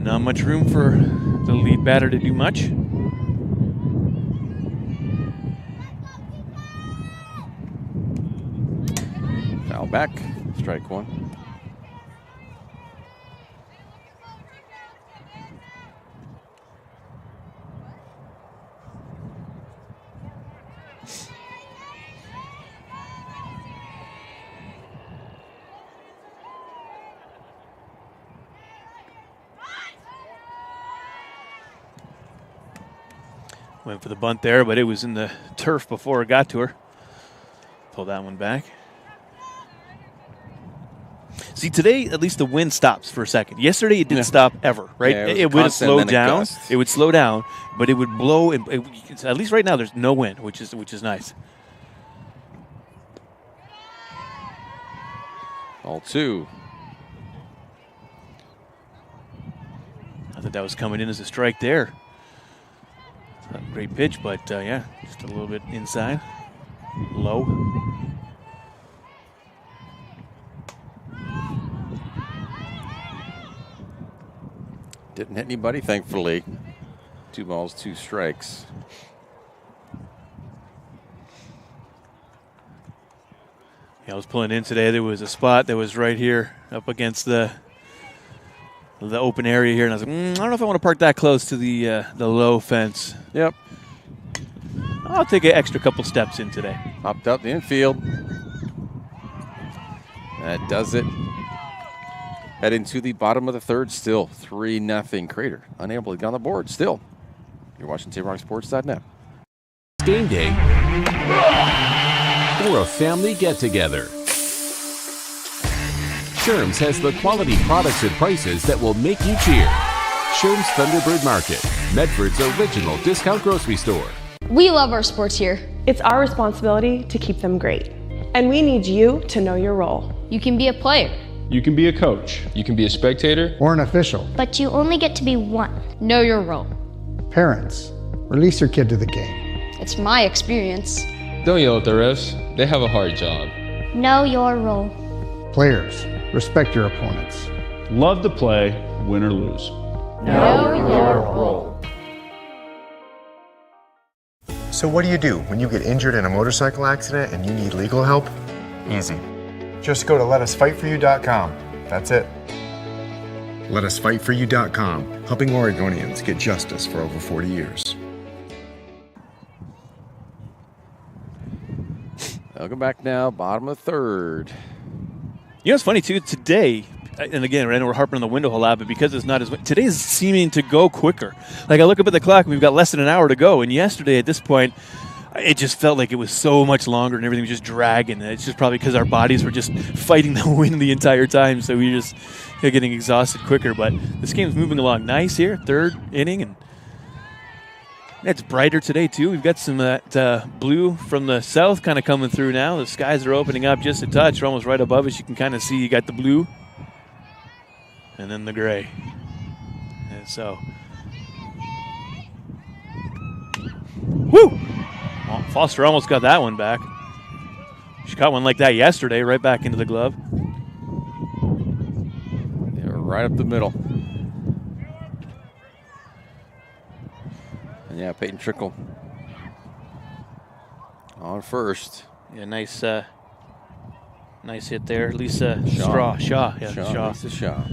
[SPEAKER 3] Not much room for the lead batter to do much.
[SPEAKER 1] Foul back. Strike 1.
[SPEAKER 3] Went for the bunt there, but it was in the turf before it got to her. Pull that one back. See, today, at least the wind stops for a second. Yesterday, it didn't stop ever, right?
[SPEAKER 1] Yeah,
[SPEAKER 3] it would slow down.
[SPEAKER 1] gusts.
[SPEAKER 3] It would slow down, but it would blow. And at least right now, there's no wind, which is nice.
[SPEAKER 1] All 2.
[SPEAKER 3] I thought that was coming in as a strike there. Not a great pitch, but yeah, just a little bit inside. Low.
[SPEAKER 1] Didn't hit anybody, thankfully. 2 balls, 2 strikes.
[SPEAKER 3] Yeah, I was pulling in today. There was a spot that was right here up against the open area here, and I was like, I don't know if I want to park that close to the low fence.
[SPEAKER 1] Yep.
[SPEAKER 3] I'll take an extra couple steps in today.
[SPEAKER 1] Popped up the infield. That does it. Heading to the bottom of the third, still 3-0 Crater. Unable to get on the board still. You're watching TapeRockSports.net.
[SPEAKER 15] Game day or a family get-together. Sherm's has the quality products and prices that will make you cheer. Sherm's Thunderbird Market, Medford's original discount grocery store.
[SPEAKER 16] We love our sports here.
[SPEAKER 17] It's our responsibility to keep them great. And we need you to know your role.
[SPEAKER 16] You can be a player.
[SPEAKER 18] You can be a coach. You can be a spectator.
[SPEAKER 19] Or an official.
[SPEAKER 16] But you only get to be one. Know your role.
[SPEAKER 19] Parents, release your kid to the game.
[SPEAKER 16] It's my experience.
[SPEAKER 18] Don't yell at the refs. They have a hard job.
[SPEAKER 16] Know your role.
[SPEAKER 19] Players, respect your opponents.
[SPEAKER 18] Love to play, win or lose.
[SPEAKER 16] Know your role.
[SPEAKER 20] So what do when you get injured in a motorcycle accident and you need legal help? Easy. Just go to letusfightforyou.com. That's it. Letusfightforyou.com, helping Oregonians get justice for over 40 years.
[SPEAKER 1] Welcome back now, bottom of third.
[SPEAKER 3] You know, it's funny, too, today, and again, I know we're harping on the window a lot, but because it's not as – today is seeming to go quicker. Like, I look up at the clock, and we've got less than an hour to go, and yesterday at this point, it just felt like it was so much longer and everything was just dragging. It's just probably because our bodies were just fighting the wind the entire time, so we were just getting exhausted quicker. But this game's moving along nice here, third inning, and it's brighter today, too. We've got some of that blue from the south kind of coming through now. The skies are opening up just a touch. We're almost right above us. You can kind of see you got the blue and then the gray. And so, woo! Well, Foster almost got that one back. She got one like that yesterday, right back into the glove.
[SPEAKER 1] They were right up the middle. And yeah, Peyton Trickle on first.
[SPEAKER 3] Yeah, nice hit there. Lisa Shaw.
[SPEAKER 1] Lisa Shaw.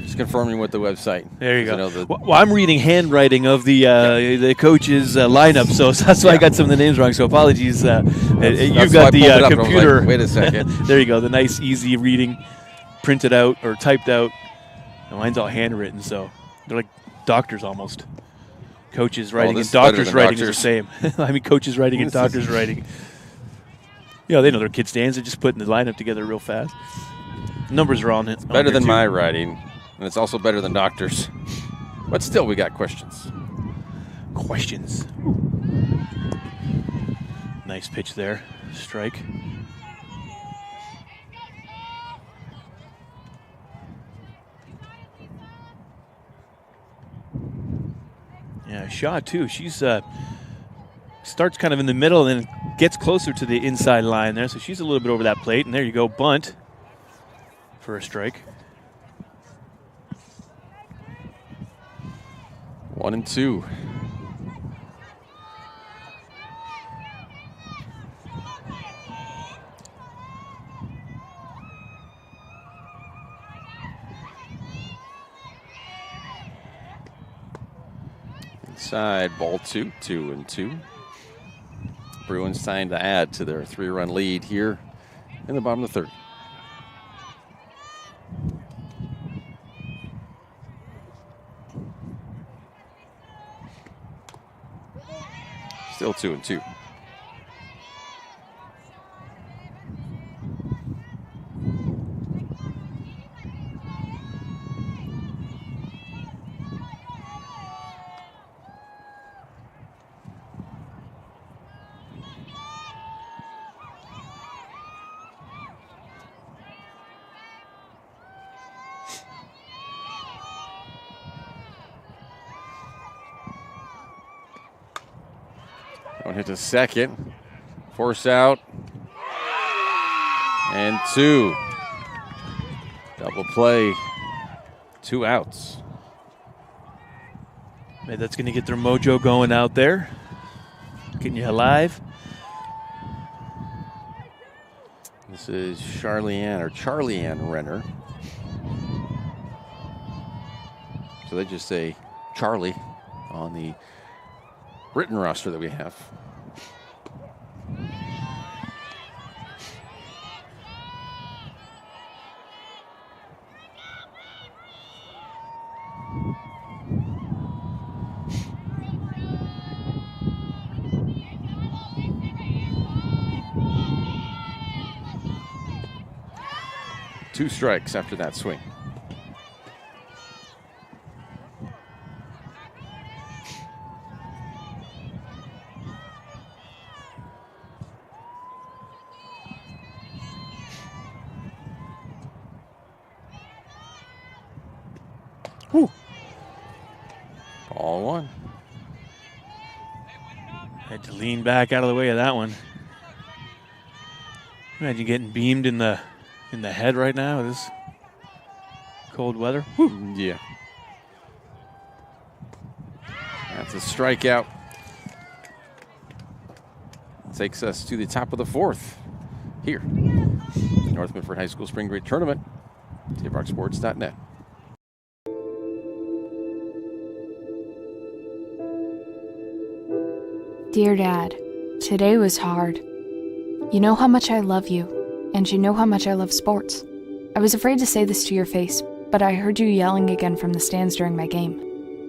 [SPEAKER 1] Just confirming with the website.
[SPEAKER 3] There you go. Well, I'm reading handwriting of the coach's lineup, so that's why I got some of the names wrong. So apologies. You've got the computer.
[SPEAKER 1] Like, wait a second.
[SPEAKER 3] There you go. The nice, easy reading, printed out or typed out. And mine's all handwritten, so they're like doctors almost. Coaches writing and doctors writing is the same. I mean, coaches writing and doctors writing. Yeah, they know their kids' names. They're just putting the lineup together real fast. Numbers are on it.
[SPEAKER 1] Better than my writing, and it's also better than doctors. But still, we got questions.
[SPEAKER 3] Questions. Nice pitch there. Strike. Yeah, Shaw, too. She's starts kind of in the middle and then gets closer to the inside line there. So she's a little bit over that plate. And there you go, bunt for a strike.
[SPEAKER 1] 1-2. Inside, ball 2, 2-2. Bruins trying to add to their 3-run lead here in the bottom of the third. Still 2-2. One hit to second. Force out. And 2. Double play. 2 outs.
[SPEAKER 3] Maybe that's going to get their mojo going out there. Getting you alive.
[SPEAKER 1] This is Charlie-Ann Renner. So they just say Charlie on the written roster that we have. Two strikes after that swing.
[SPEAKER 3] Whew.
[SPEAKER 1] Ball 1.
[SPEAKER 3] Had to lean back out of the way of that one. Imagine getting beamed in the in the head right now with this cold weather. Whew.
[SPEAKER 1] Yeah. That's a strikeout. Takes us to the top of the 4th here. North Medford High School Spring Break Tournament. TapeRockSports.net.
[SPEAKER 21] Dear Dad, today was hard. You know how much I love you, and you know how much I love sports. I was afraid to say this to your face, but I heard you yelling again from the stands during my game.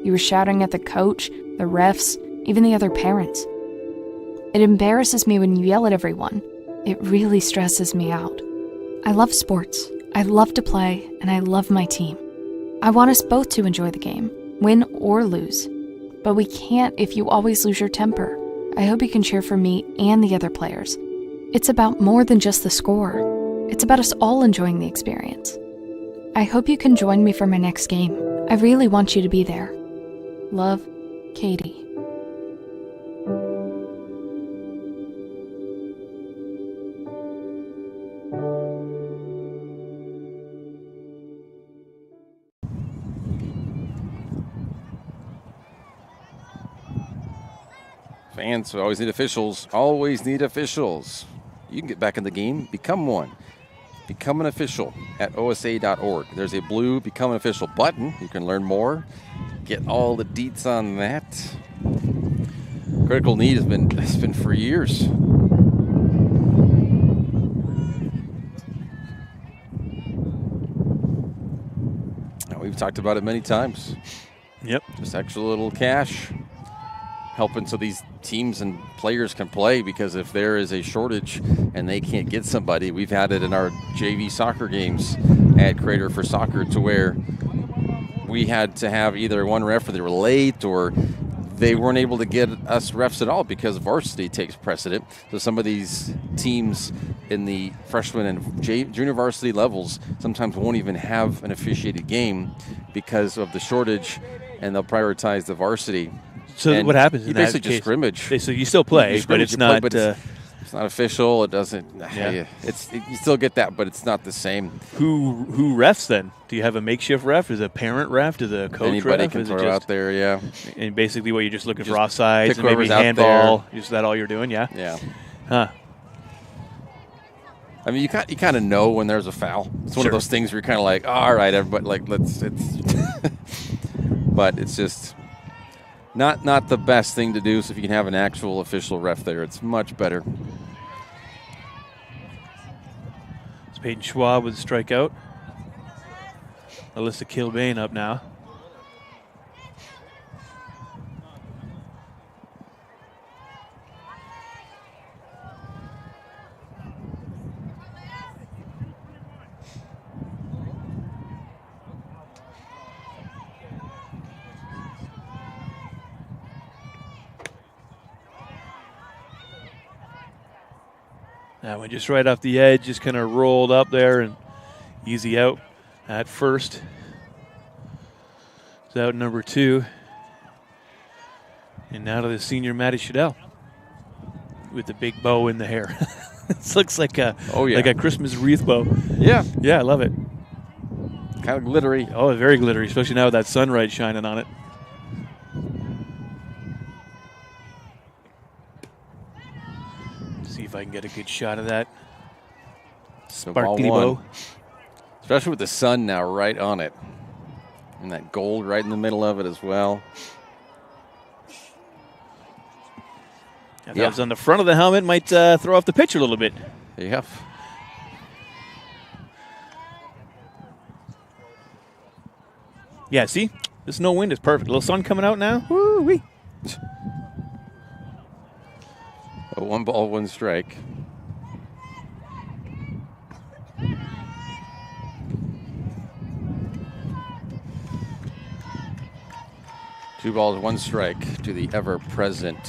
[SPEAKER 21] You were shouting at the coach, the refs, even the other parents. It embarrasses me when you yell at everyone. It really stresses me out. I love sports. I love to play, and I love my team. I want us both to enjoy the game, win or lose. But we can't if you always lose your temper. I hope you can cheer for me and the other players. It's about more than just the score. It's about us all enjoying the experience. I hope you can join me for my next game. I really want you to be there. Love, Katie.
[SPEAKER 1] Fans always need officials. Always need officials. You can get back in the game. Become one. Become an official at osa.org. There's a blue Become an Official button. You can learn more. Get all the deets on that. Critical Need has been for years. Now, we've talked about it many times.
[SPEAKER 3] Yep.
[SPEAKER 1] Just extra little cash helping so these teams and players can play, because if there is a shortage and they can't get somebody, we've had it in our JV soccer games at Crater for soccer to where we had to have either one ref or they were late or they weren't able to get us refs at all because varsity takes precedent. So some of these teams in the freshman and junior varsity levels sometimes won't even have an officiated game because of the shortage, and they'll prioritize the varsity.
[SPEAKER 3] So
[SPEAKER 1] and
[SPEAKER 3] what happens in that
[SPEAKER 1] basically just scrimmage.
[SPEAKER 3] So you still play, but it's not.
[SPEAKER 1] It's not official. It doesn't. Yeah. You still get that, but it's not the same.
[SPEAKER 3] Who refs then? Do you have a makeshift ref? Is it a parent ref? Is it a coach
[SPEAKER 1] Anybody
[SPEAKER 3] ref?
[SPEAKER 1] can
[SPEAKER 3] Is
[SPEAKER 1] throw
[SPEAKER 3] it just,
[SPEAKER 1] out there, yeah.
[SPEAKER 3] And basically, what you're just looking
[SPEAKER 1] Just
[SPEAKER 3] for offsides
[SPEAKER 1] pick
[SPEAKER 3] and maybe
[SPEAKER 1] whoever's out
[SPEAKER 3] handball.
[SPEAKER 1] there.
[SPEAKER 3] Is that all you're doing? Yeah.
[SPEAKER 1] Yeah.
[SPEAKER 3] Huh.
[SPEAKER 1] I mean, you kind of know when there's a foul. It's one of those things where you're kind of like, oh, all right, everybody, like it's. But it's just not the best thing to do. So if you can have an actual official ref there, it's much better.
[SPEAKER 3] It's Peyton Schwab with a strikeout. Alyssa Kilbane up now. That one just right off the edge, just kind of rolled up there and easy out at first. It's out number 2. And now to the senior Maddie Shadell with the big bow in the hair. This looks like a like a Christmas wreath bow.
[SPEAKER 1] Yeah.
[SPEAKER 3] Yeah, I love it.
[SPEAKER 1] Kind of glittery.
[SPEAKER 3] Oh, very glittery, especially now with that sunlight shining on it. See if I can get a good shot of that sparkly bow.
[SPEAKER 1] Especially with the sun now right on it. And that gold right in the middle of it as well.
[SPEAKER 3] If that was on the front of the helmet, might throw off the pitch a little bit.
[SPEAKER 1] Yeah.
[SPEAKER 3] Yeah, see? This no wind is perfect. A little sun coming out now. Woo-wee.
[SPEAKER 1] A 1 ball, 1 strike. Two balls, 1 strike to the ever-present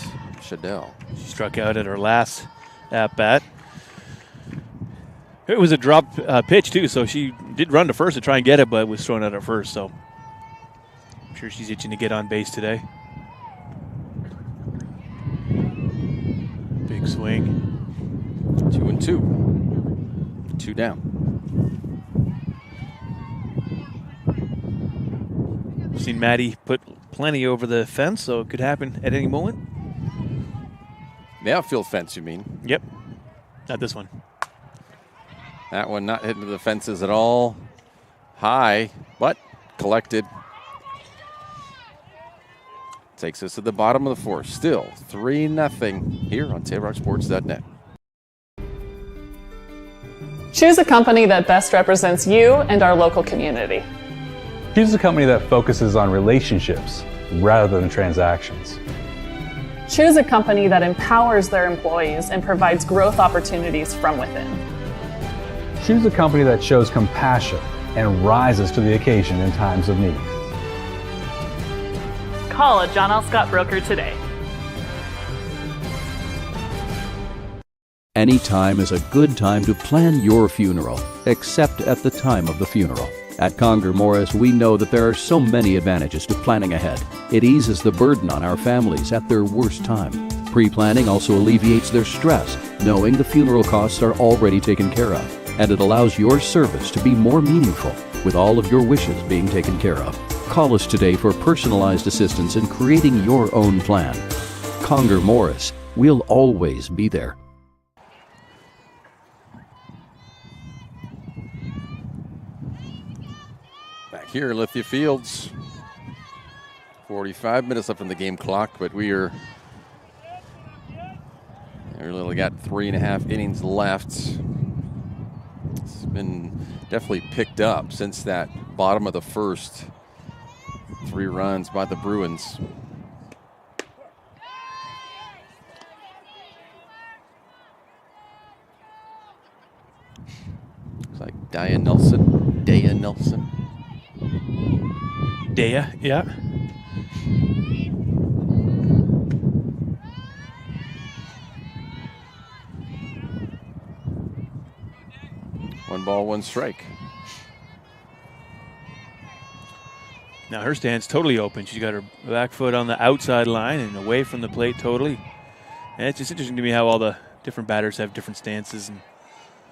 [SPEAKER 1] Shadell.
[SPEAKER 3] She struck out at her last at-bat. It was a drop pitch, too, so she did run to first to try and get it, but was thrown out at first, so I'm sure she's itching to get on base today. Big swing.
[SPEAKER 1] 2-2. 2 down.
[SPEAKER 3] seen Maddie put plenty over the fence, so it could happen at any moment.
[SPEAKER 1] The outfield fence, you mean?
[SPEAKER 3] Yep. Not this one.
[SPEAKER 1] That one not hitting the fences at all. High, but collected. Takes us to the bottom of the fourth. Still 3-0 here on TaylorRockSports.net.
[SPEAKER 4] Choose a company that best represents you and our local community.
[SPEAKER 18] Choose a company that focuses on relationships rather than transactions.
[SPEAKER 4] Choose a company that empowers their employees and provides growth opportunities from within.
[SPEAKER 18] Choose a company that shows compassion and rises to the occasion in times of need.
[SPEAKER 4] Call a John L. Scott broker today.
[SPEAKER 7] Any time is a good time to plan your funeral, except at the time of the funeral. At Conger Morris, we know that there are so many advantages to planning ahead. It eases the burden on our families at their worst time. Pre-planning also alleviates their stress, knowing the funeral costs are already taken care of. And it allows your service to be more meaningful, with all of your wishes being taken care of. Call us today for personalized assistance in creating your own plan. Conger Morris, we'll always be there.
[SPEAKER 1] Back here, Lithia Fields. 45 minutes left on the game clock, but we only got 3.5 innings left. It's been definitely picked up since that bottom of the first. 3 runs by the Bruins. Looks like Daya Nelson.
[SPEAKER 3] Daya, yeah.
[SPEAKER 1] One ball, one strike.
[SPEAKER 3] Now her stand's totally open. She's got her back foot on the outside line and away from the plate totally. And it's just interesting to me how all the different batters have different stances. And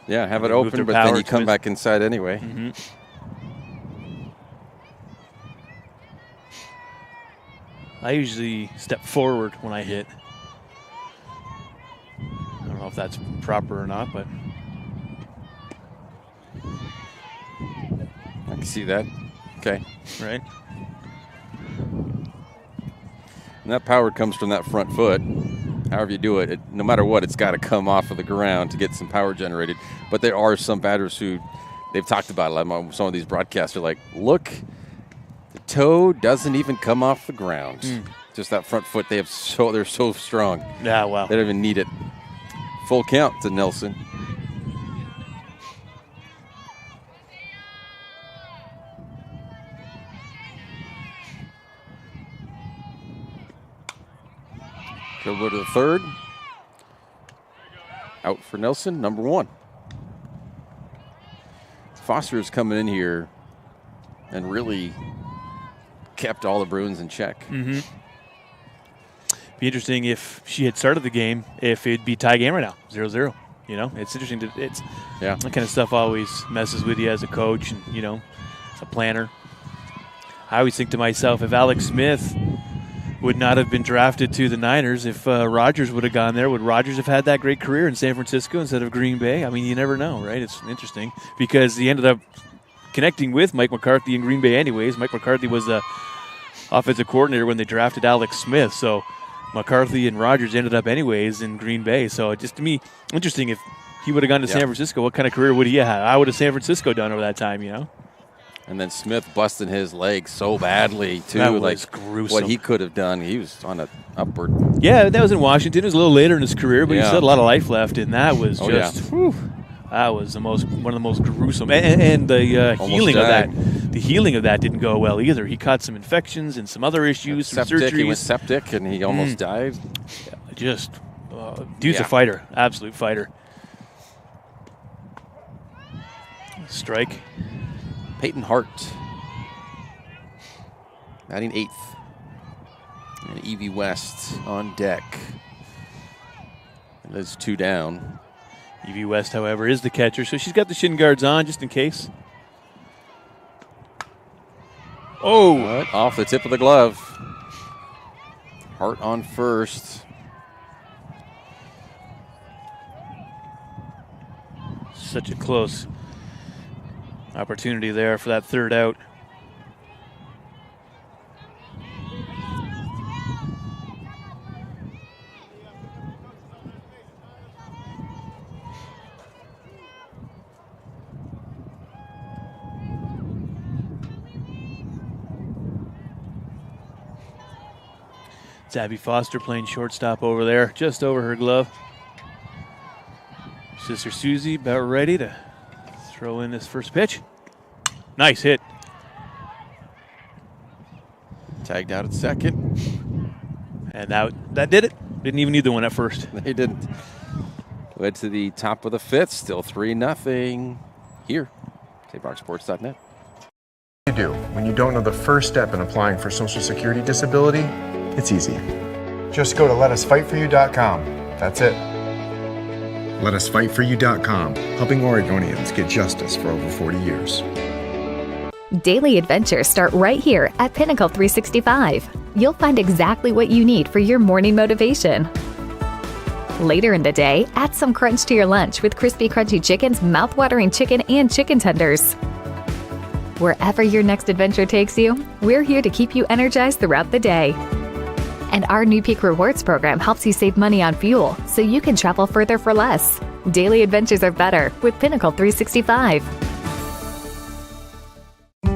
[SPEAKER 1] yeah, have it open, but then you come back inside anyway.
[SPEAKER 3] Mm-hmm. I usually step forward when I hit. I don't know if that's proper or not, but
[SPEAKER 1] I can see that. Okay.
[SPEAKER 3] Right.
[SPEAKER 1] And that power comes from that front foot. However you do it, no matter what, it's got to come off of the ground to get some power generated. But there are some batters who, they've talked about it on some of these broadcasts, are like, look, the toe doesn't even come off the ground. Just that front foot, they're so strong.
[SPEAKER 3] Yeah, wow.
[SPEAKER 1] They don't even need it. Full count to Nelson. Go to the third. Out for Nelson, number 1. Foster's coming in here and really kept all the Bruins in check.
[SPEAKER 3] Mm-hmm. Be interesting if she had started the game, if it'd be tie game right now, 0-0. You know, it's interesting. That kind of stuff always messes with you as a coach and, you know, a planner. I always think to myself, if Alex Smith would not have been drafted to the Niners, if Rodgers would have gone there, would Rodgers have had that great career in San Francisco instead of Green Bay? I mean, you never know, right? It's interesting because he ended up connecting with Mike McCarthy in Green Bay anyways. Mike McCarthy was the offensive coordinator when they drafted Alex Smith, so McCarthy and Rodgers ended up anyways in Green Bay. So just to me, interesting if he would have gone to San Francisco, what kind of career would he have? How would have San Francisco done over that time, you know?
[SPEAKER 1] And then Smith busting his leg so badly, too.
[SPEAKER 3] That was gruesome.
[SPEAKER 1] What he could have done, he was on an upward.
[SPEAKER 3] Yeah, that was in Washington. It was a little later in his career, but he still had a lot of life left, and that was that was one of the most gruesome. And the healing of that, didn't go well either. He caught some infections and some other issues, some surgeries.
[SPEAKER 1] He was septic, and he almost died.
[SPEAKER 3] Yeah, dude's a fighter, absolute fighter. Strike.
[SPEAKER 1] Peyton Hart, batting 8th. And Evie West on deck. And there's 2 down.
[SPEAKER 3] Evie West, however, is the catcher, so she's got the shin guards on just in case. Oh!
[SPEAKER 1] But off the tip of the glove. Hart on first.
[SPEAKER 3] Such a close opportunity there for that third out. It's Abby Foster playing shortstop over there, just over her glove. Sister Susie about ready to throw in this first pitch. Nice hit.
[SPEAKER 1] Tagged out at second.
[SPEAKER 3] And that did it. Didn't even need the one at first.
[SPEAKER 1] They didn't. Went to the top of the fifth, still 3-0 here. SaveRockSports.net.
[SPEAKER 20] You do when you don't know the first step in applying for Social Security disability? It's easy. Just go to letusfightforyou.com. That's it. Letusfightforyou.com, helping Oregonians get justice for over 40 years.
[SPEAKER 6] Daily adventures start right here at Pinnacle 365. You'll find exactly what you need for your morning motivation. Later in the day, add some crunch to your lunch with Crispy Crunchy Chicken's mouth-watering chicken and chicken tenders. Wherever your next adventure takes you, we're here to keep you energized throughout the day. And our new Peak Rewards program helps you save money on fuel so you can travel further for less. Daily adventures are better with Pinnacle 365.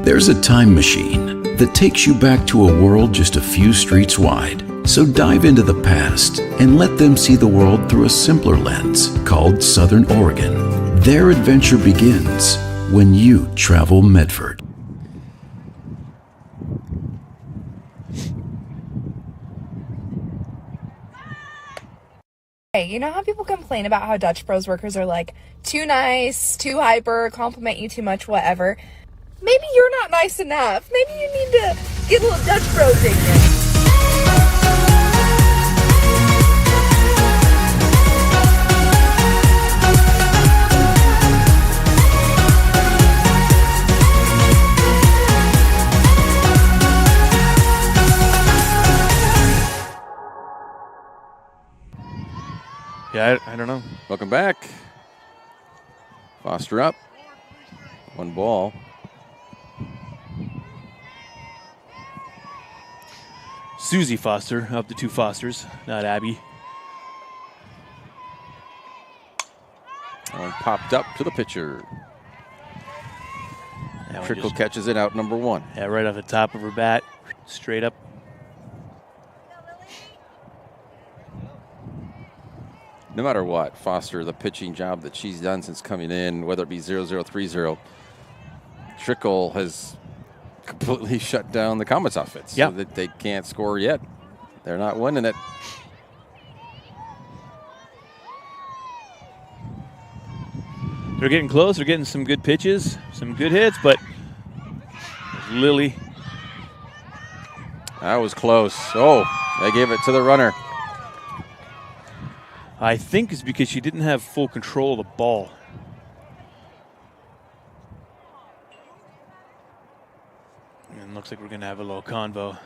[SPEAKER 14] There's a time machine that takes you back to a world just a few streets wide. So dive into the past and let them see the world through a simpler lens called Southern Oregon. Their adventure begins when you travel Medford.
[SPEAKER 2] Hey, you know how people complain about how Dutch Bros workers are like too nice, too hyper, compliment you too much, whatever? Maybe you're not nice enough. Maybe you need to get a little Dutch Bros in you.
[SPEAKER 3] Yeah, I don't know.
[SPEAKER 1] Welcome back. Foster up. 1 ball.
[SPEAKER 3] Susie Foster of the 2 Fosters, not Abby.
[SPEAKER 1] One popped up to the pitcher. Trickle catches it out, number 1.
[SPEAKER 3] Yeah, right off the top of her bat, straight up.
[SPEAKER 1] No matter what, Foster, the pitching job that she's done since coming in, whether it be 0-0, 3-0, Trickle has completely shut down the Comets offense.
[SPEAKER 3] Yep.
[SPEAKER 1] So that they can't score yet. They're not winning it.
[SPEAKER 3] They're getting close. They're getting some good pitches, some good hits, but Lily.
[SPEAKER 1] That was close. Oh, they gave it to the runner.
[SPEAKER 3] I think it's because she didn't have full control of the ball. And looks like we're going to have a little convo.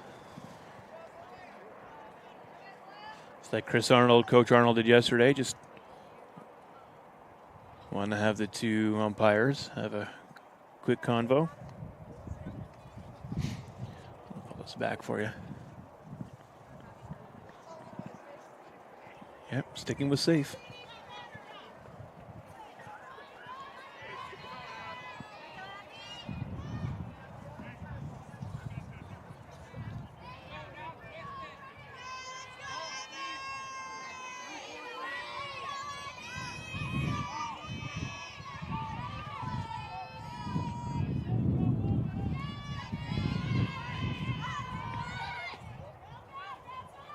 [SPEAKER 3] It's like Chris Arnold, Coach Arnold did yesterday. Just want to have the 2 umpires have a quick convo. I'll pull this back for you. Yep, sticking with safe.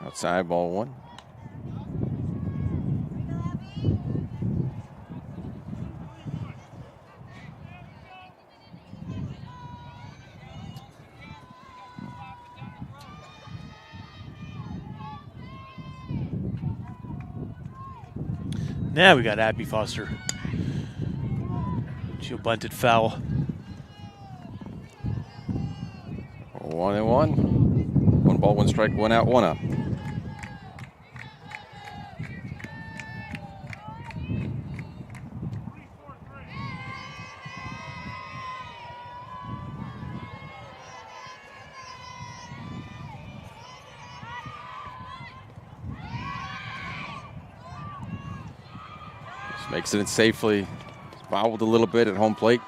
[SPEAKER 1] Outside, ball 1.
[SPEAKER 3] Now we got Abby Foster. She'll bunt it foul.
[SPEAKER 1] 1-1. 1 ball, 1 strike, 1 out, 1 up. Just makes it in safely. Fouled a little bit at home plate.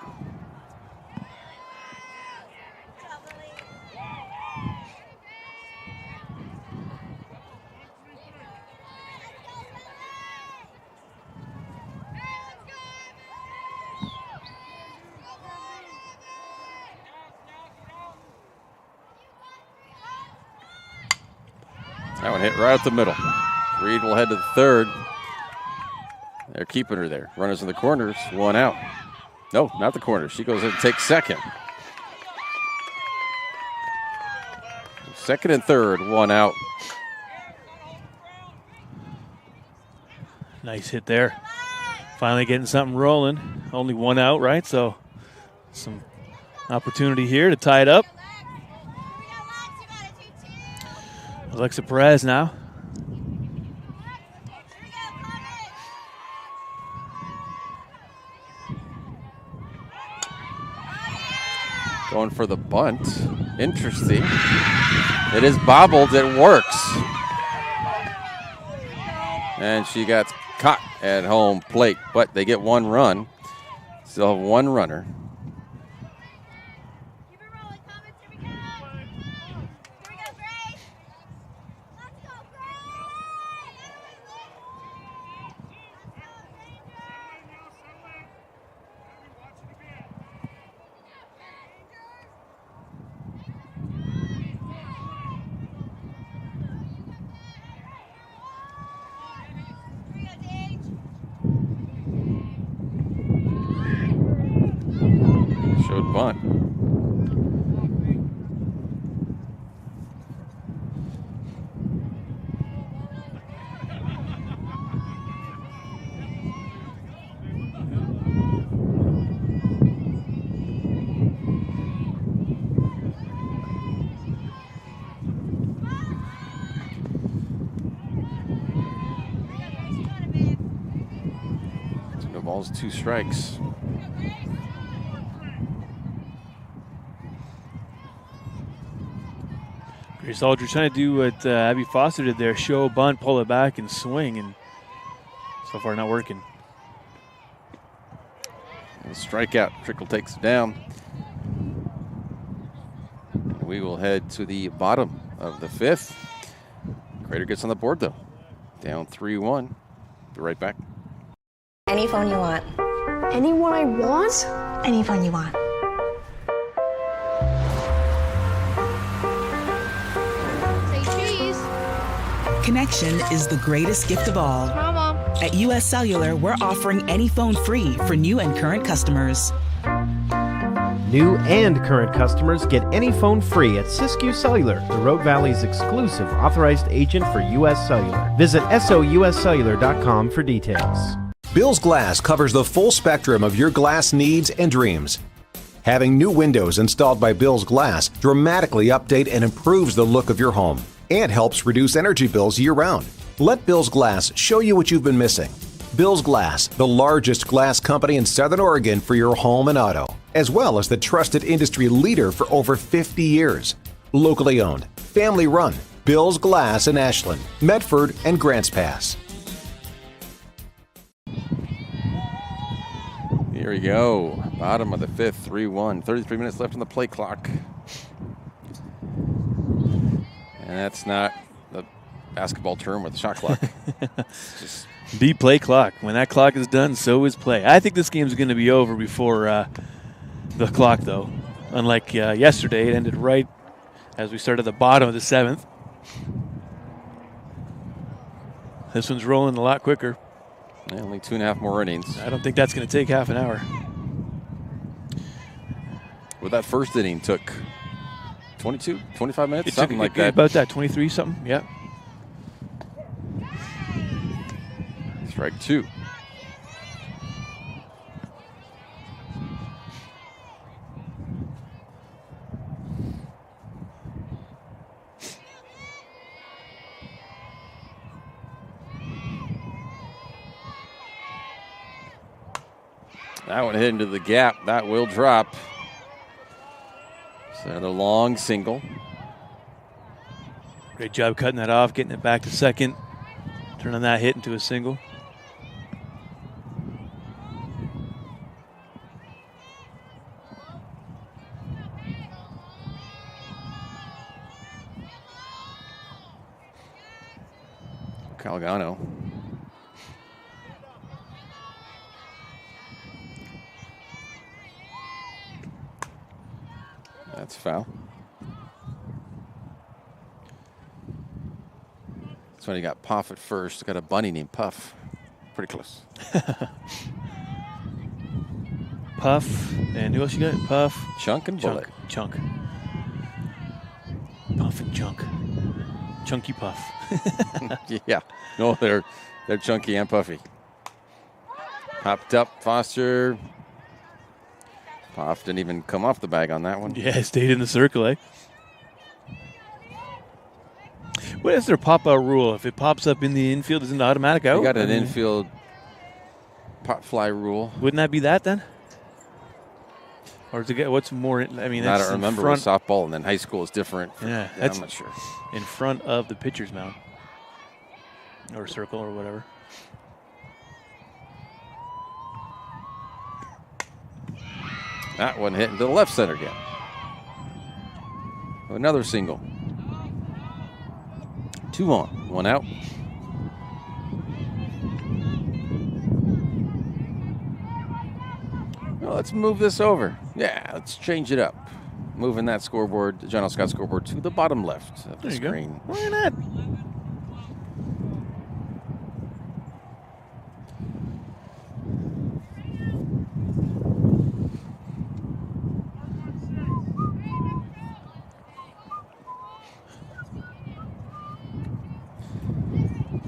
[SPEAKER 1] That one hit right up the middle. Reed will head to the third. They're keeping her there. Runners in the corners, 1 out. No, not the corner. She goes in and takes second. Second and third, 1 out.
[SPEAKER 3] Nice hit there. Finally getting something rolling. Only 1 out, right? So some opportunity here to tie it up. Alexa Perez now.
[SPEAKER 1] Going for the bunt. Interesting. It is bobbled. It works. And she got caught at home plate, but they get 1 run. Still have 1 runner. Showed bunt. No balls, 2 strikes.
[SPEAKER 3] Grace Aldridge trying to do what Abby Foster did there, show a bunt, pull it back, and swing, and so far not working.
[SPEAKER 1] And strikeout. Trickle takes it down. And we will head to the bottom of the 5th. Crater gets on the board, though. Down 3-1. Be right back.
[SPEAKER 5] Any phone you want.
[SPEAKER 22] Any one I want?
[SPEAKER 5] Any phone you want.
[SPEAKER 23] Connection is the greatest gift of all.
[SPEAKER 22] Mama.
[SPEAKER 23] At US Cellular, we're offering any phone free for new and current customers.
[SPEAKER 24] New and current customers get any phone free at Siskiyou Cellular, the Rogue Valley's exclusive authorized agent for US Cellular. Visit souscellular.com for details.
[SPEAKER 25] Bill's Glass covers the full spectrum of your glass needs and dreams. Having new windows installed by Bill's Glass dramatically update and improves the look of your home and helps reduce energy bills year-round. Let Bill's Glass show you what you've been missing. Bill's Glass, the largest glass company in Southern Oregon for your home and auto, as well as the trusted industry leader for over 50 years. Locally owned, family run, Bill's Glass in Ashland, Medford, and Grants Pass.
[SPEAKER 1] Here we go. Bottom of the 5th, 3-1. 33 minutes left on the play clock. And that's not the basketball term with the shot clock. It's just
[SPEAKER 3] the play clock. When that clock is done, so is play. I think this game's going to be over before the clock, though. Unlike yesterday, it ended right as we started the bottom of the 7th. This one's rolling a lot quicker.
[SPEAKER 1] Yeah, only 2.5 more innings.
[SPEAKER 3] I don't think that's going to take half an hour.
[SPEAKER 1] Well, that first inning took 22, 25 minutes,
[SPEAKER 3] It
[SPEAKER 1] something
[SPEAKER 3] took
[SPEAKER 1] like that.
[SPEAKER 3] About that, 23 something, yeah.
[SPEAKER 1] Strike 2. That one hit into the gap. That will drop. So another long single.
[SPEAKER 3] Great job cutting that off, getting it back to second, turning that hit into a single.
[SPEAKER 1] Calgano. That's foul. That's when he got Puff at first. Got a bunny named Puff. Pretty close.
[SPEAKER 3] Puff, and who else you got? Puff,
[SPEAKER 1] Chunk, and Bullet.
[SPEAKER 3] Chunk. Puff and Chunk. Chunky Puff.
[SPEAKER 1] Yeah. No, they're chunky and puffy. Popped up, Foster. Puff didn't even come off the bag on that one.
[SPEAKER 3] Yeah, stayed in the circle, eh? What is their pop-out rule? If it pops up in the infield, isn't it automatic out?
[SPEAKER 1] You got an infield pop fly rule.
[SPEAKER 3] Wouldn't that be that then? Or to get what's more? I mean,
[SPEAKER 1] I
[SPEAKER 3] that's
[SPEAKER 1] don't remember with softball, and then high school is different.
[SPEAKER 3] Yeah,
[SPEAKER 1] I'm not sure.
[SPEAKER 3] In front of the pitcher's mound or circle or whatever.
[SPEAKER 1] That one hit into the left center again. Another single. 2 on, 1 out. Well, let's move this over. Yeah, let's change it up. Moving that scoreboard, the John L. Scott scoreboard, to the bottom left of the screen.
[SPEAKER 3] Go. Why not?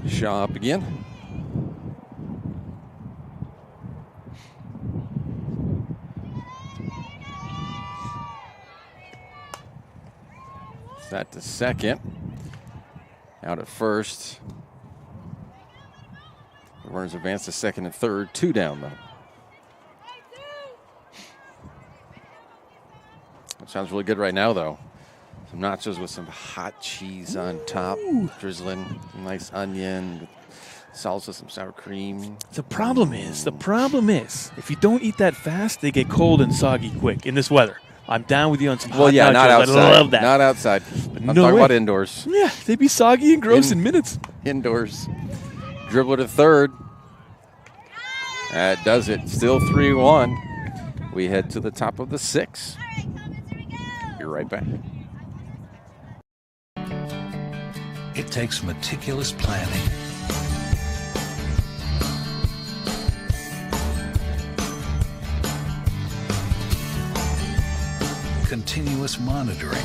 [SPEAKER 1] Shaw up again. That to second. Out at first. The runners advance to second and third. 2 down, though. That sounds really good right now, though. Some nachos with some hot cheese on top. Drizzling. Nice onion. Salsa, some sour cream.
[SPEAKER 3] The problem is, if you don't eat that fast, they get cold and soggy quick in this weather. I'm down with you on some hot nachos.
[SPEAKER 1] Not outside.
[SPEAKER 3] I love that.
[SPEAKER 1] Not outside. I'm talking about indoors.
[SPEAKER 3] Yeah, they'd be soggy and gross in minutes.
[SPEAKER 1] Indoors. Dribbler to third. That does it. Still 3-1. We head to the top of the 6th. Be right back.
[SPEAKER 9] It takes meticulous planning, continuous monitoring,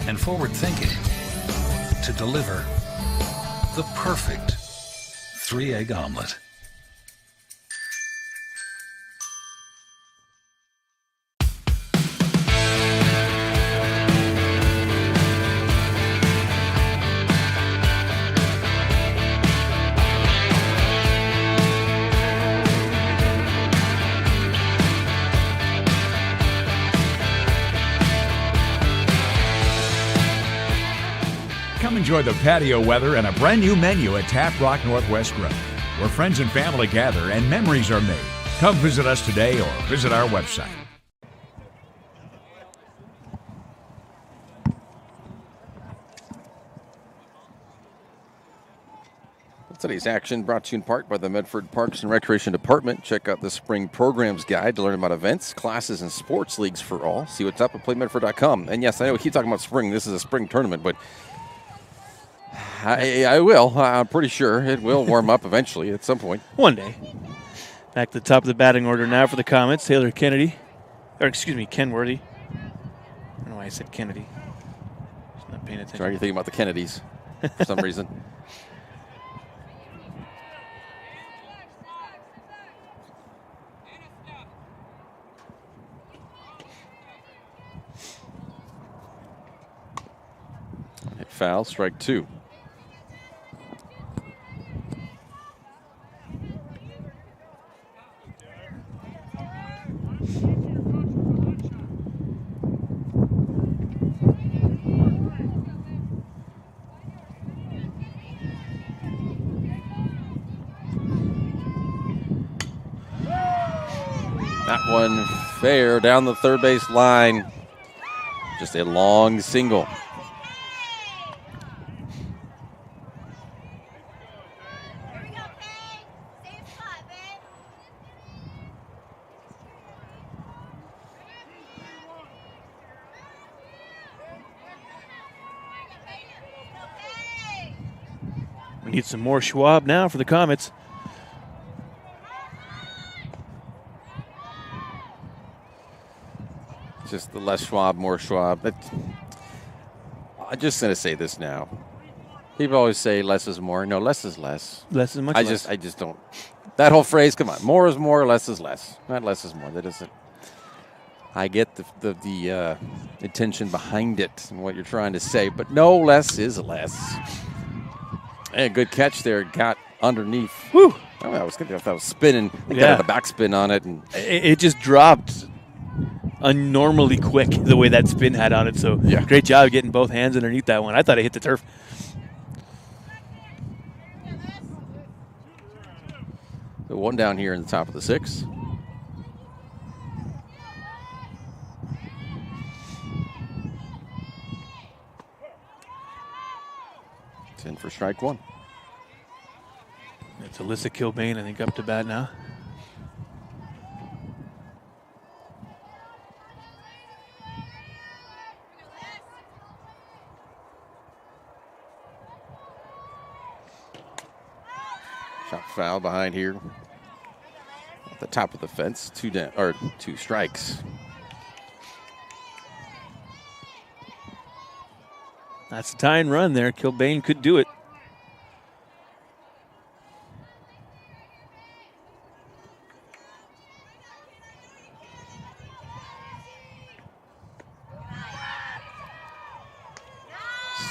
[SPEAKER 9] and forward thinking to deliver the perfect 3-egg omelet.
[SPEAKER 10] Come enjoy the patio weather and a brand new menu at Tap Rock Northwest Grill, where friends and family gather and memories are made. Come visit us today or visit our website.
[SPEAKER 1] Today's action brought to you in part by the Medford Parks and Recreation Department. Check out the Spring Programs Guide to learn about events, classes, and sports leagues for all. See what's up at playmedford.com. And yes, I know we keep talking about spring. This is a spring tournament, but I will. I'm pretty sure it will warm up eventually at some point.
[SPEAKER 3] One day. Back to the top of the batting order now for the Comets. Taylor Kenworthy. I don't know why I said Kennedy. Just not paying attention.
[SPEAKER 1] Trying to think about the Kennedys for some reason. Hit foul, strike 2. one fair down the third base line. Just a long single.
[SPEAKER 3] We need some more Schwab now for the Comets.
[SPEAKER 1] Just the less Schwab, more Schwab. But I'm just going to say this now. People always say less is more. No, less is less.
[SPEAKER 3] Less is much less.
[SPEAKER 1] I just don't. That whole phrase, come on. More is more, less is less. Not less is more. That isn't. I get the intention behind it and what you're trying to say, but no, less is less. And good catch there. Got underneath.
[SPEAKER 3] Woo!
[SPEAKER 1] Oh, that was good. That was spinning. They got the backspin on it, and
[SPEAKER 3] it just dropped unnormally quick the way that spin had on it. So great job getting both hands underneath that one. I thought it hit the turf.
[SPEAKER 1] The one down here in the top of the sixth. It's in for strike one.
[SPEAKER 3] It's Alyssa Kilbane, I think, up to bat now.
[SPEAKER 1] Shot foul behind here. At the top of the fence, two strikes.
[SPEAKER 3] That's a tying run there. Kilbane could do it.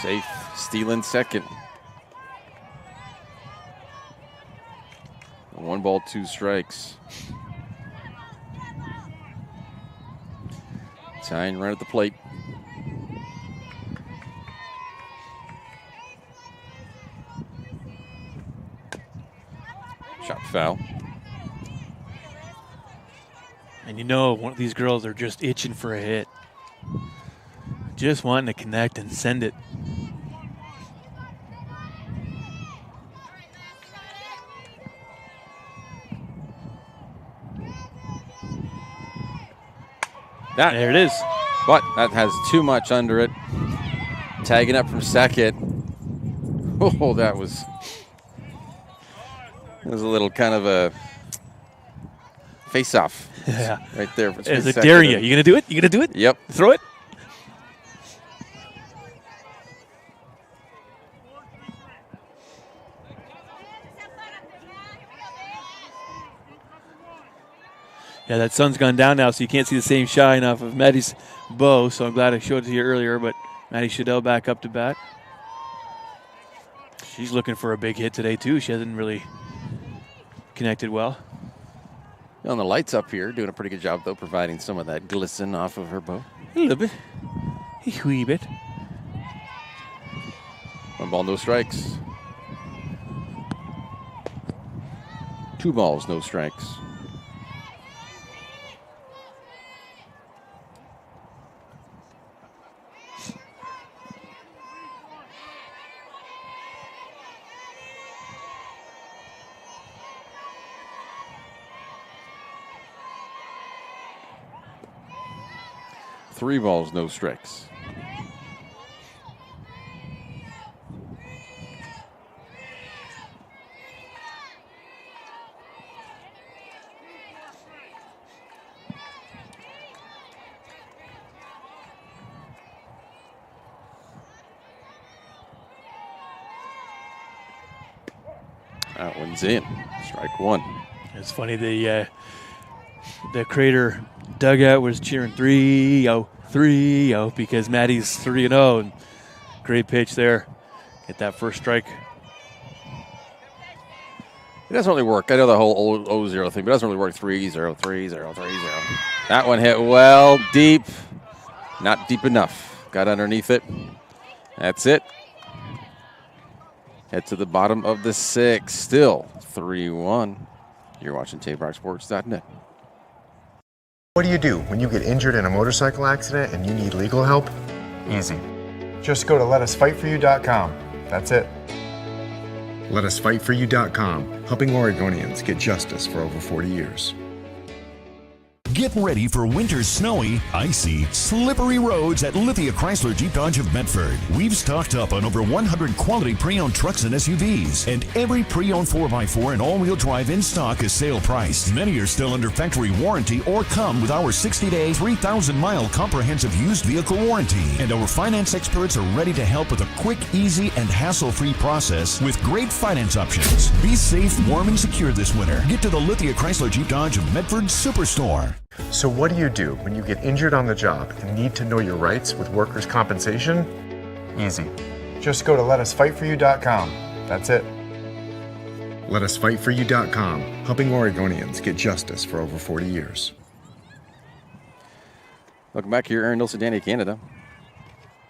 [SPEAKER 1] Safe, stealing second. 1 ball, 2 strikes. Tying run at the plate. Shot foul.
[SPEAKER 3] And you know, one of these girls are just itching for a hit. Just wanting to connect and send it. There it is.
[SPEAKER 1] But that has too much under it. Tagging up from second. Oh, that was a little kind of a face-off.
[SPEAKER 3] Yeah.
[SPEAKER 1] Right there.
[SPEAKER 3] Is it daring you? You going to do it? You going to do it?
[SPEAKER 1] Yep.
[SPEAKER 3] Throw it? Yeah, that sun's gone down now, so you can't see the same shine off of Maddie's bow, so I'm glad I showed it to you earlier, but Maddie Shadell back up to bat. She's looking for a big hit today, too. She hasn't really connected well.
[SPEAKER 1] On the lights up here, doing a pretty good job, though, providing some of that glisten off of her bow.
[SPEAKER 3] A little bit. A wee bit.
[SPEAKER 1] 1 ball, no strikes. 2 balls, no strikes. Three balls, no strikes. That one's in. Strike one.
[SPEAKER 3] It's funny, the Crater dugout was cheering 3-0, 3-0 because Maddie's 3-0. And great pitch there. Get that first strike.
[SPEAKER 1] It doesn't really work. I know the whole 0-0 thing, but it doesn't really work. 3-0, 3-0, 3-0. That one hit well deep. Not deep enough. Got underneath it. That's it. Head to the bottom of the sixth. Still 3-1. You're watching TapeRockSports.net.
[SPEAKER 20] What do you do when you get injured in a motorcycle accident and you need legal help? Easy. Just go to letusfightforyou.com. That's it. Letusfightforyou.com, helping Oregonians get justice for over 40 years.
[SPEAKER 10] Get ready for winter's snowy, icy, slippery roads at Lithia Chrysler Jeep Dodge of Medford. We've stocked up on over 100 quality pre-owned trucks and SUVs, and every pre-owned 4x4 and all-wheel drive in stock is sale price. Many are still under factory warranty or come with our 60-day, 3,000-mile comprehensive used vehicle warranty. And our finance experts are ready to help with a quick, easy, and hassle-free process with great finance options. Be safe, warm, and secure this winter. Get to the Lithia Chrysler Jeep Dodge of Medford Superstore.
[SPEAKER 20] So what do you do when you get injured on the job and need to know your rights with workers' compensation? Easy. Just go to letusfightforyou.com. That's it. Letusfightforyou.com, helping Oregonians get justice for over 40 years.
[SPEAKER 1] Welcome back here, Aaron Nilsen, Danny, Canada.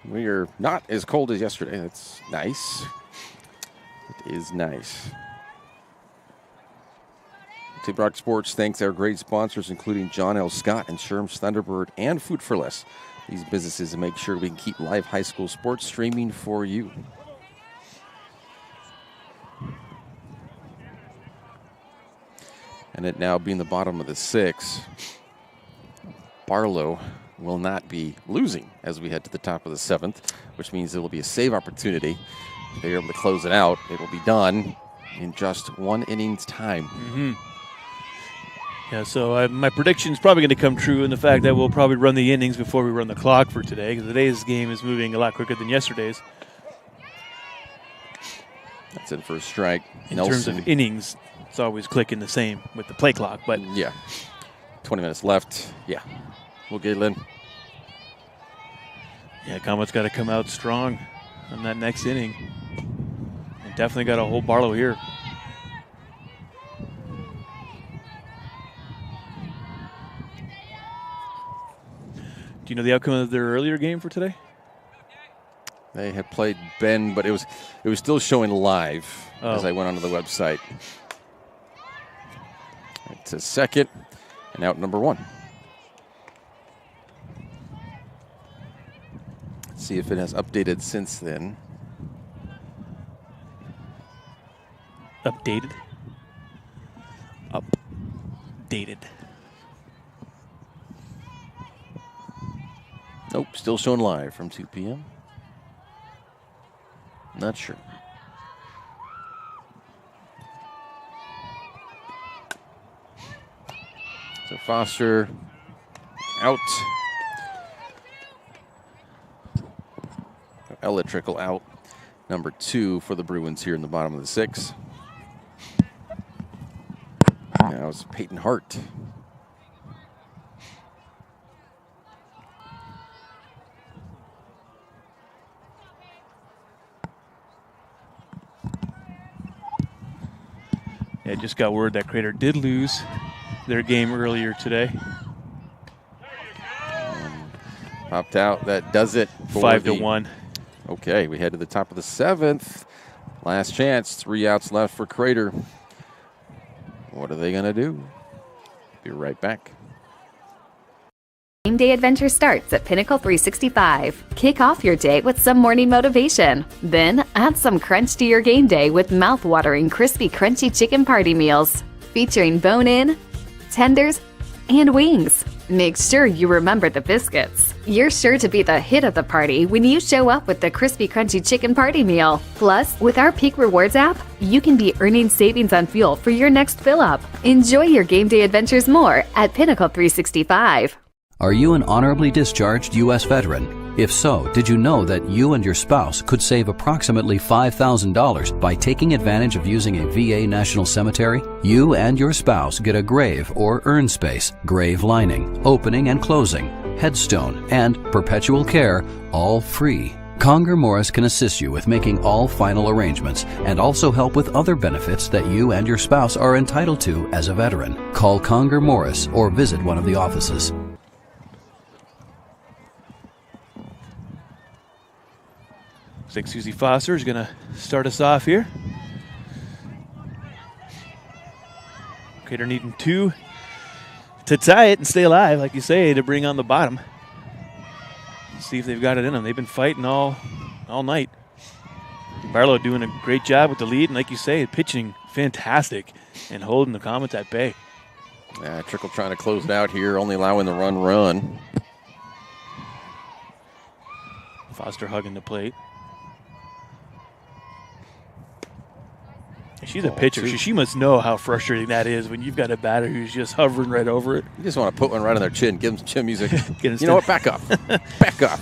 [SPEAKER 1] We are not as cold as yesterday. That's nice. It is nice. Tip Rock Sports thanks our great sponsors, including John L. Scott and Sherm's Thunderbird and Food for Less. These businesses make sure we can keep live high school sports streaming for you. And it now being the bottom of the 6, Barlow will not be losing as we head to the top of the 7th, which means there will be a save opportunity. If they're able to close it out, it will be done in just 1 inning's time.
[SPEAKER 3] Mm-hmm. Yeah, so my prediction is probably going to come true in the fact that we'll probably run the innings before we run the clock for today, because today's game is moving a lot quicker than yesterday's.
[SPEAKER 1] That's it for a strike.
[SPEAKER 3] In terms of innings, it's always clicking the same with the play clock, but
[SPEAKER 1] yeah, 20 minutes left. Yeah, we'll get it in.
[SPEAKER 3] Yeah, Comet's got to come out strong on that next inning. And definitely got to hold Barlow here. Do you know the outcome of their earlier game for today?
[SPEAKER 1] They had played Ben, but it was still showing live as I went onto the website. It's a second and out number 1. Let's see if it has updated since then.
[SPEAKER 3] Updated. Updated.
[SPEAKER 1] Nope, still showing live from 2 p.m. Not sure. So Foster out. Ella Trickle out. Number 2 for the Bruins here in the bottom of the 6. Now it's Peyton Hart.
[SPEAKER 3] Yeah, just got word that Crater did lose their game earlier today.
[SPEAKER 1] Popped out. That does it.
[SPEAKER 3] 5-1.
[SPEAKER 1] Okay, we head to the top of the 7th. Last chance. 3 outs left for Crater. What are they going to do? Be right back.
[SPEAKER 6] Game day adventure starts at Pinnacle 365. Kick off your day with some morning motivation. Then add some crunch to your game day with mouth-watering crispy crunchy chicken party meals. Featuring bone-in, tenders, and wings. Make sure you remember the biscuits. You're sure to be the hit of the party when you show up with the crispy crunchy chicken party meal. Plus, with our Peak Rewards app, you can be earning savings on fuel for your next fill-up. Enjoy your game day adventures more at Pinnacle 365.
[SPEAKER 7] Are you an honorably discharged U.S. veteran? If so, did you know that you and your spouse could save approximately $5,000 by taking advantage of using a VA National Cemetery? You and your spouse get a grave or urn space, grave lining, opening and closing, headstone, and perpetual care, all free. Conger Morris can assist you with making all final arrangements and also help with other benefits that you and your spouse are entitled to as a veteran. Call Conger Morris or visit one of the offices.
[SPEAKER 3] Looks like Susie Foster is going to start us off here. Crater needing 2 to tie it and stay alive, like you say, to bring on the bottom. See if they've got it in them. They've been fighting all night. Barlow doing a great job with the lead, and like you say, pitching fantastic and holding the Comets at bay.
[SPEAKER 1] Trickle trying to close it out here, only allowing the run.
[SPEAKER 3] Foster hugging the plate. She's a pitcher. She must know how frustrating that is when you've got a batter who's just hovering right over it.
[SPEAKER 1] You just want to put one right on their chin, give them some chin music.
[SPEAKER 3] You
[SPEAKER 1] know what? Back up. Back up.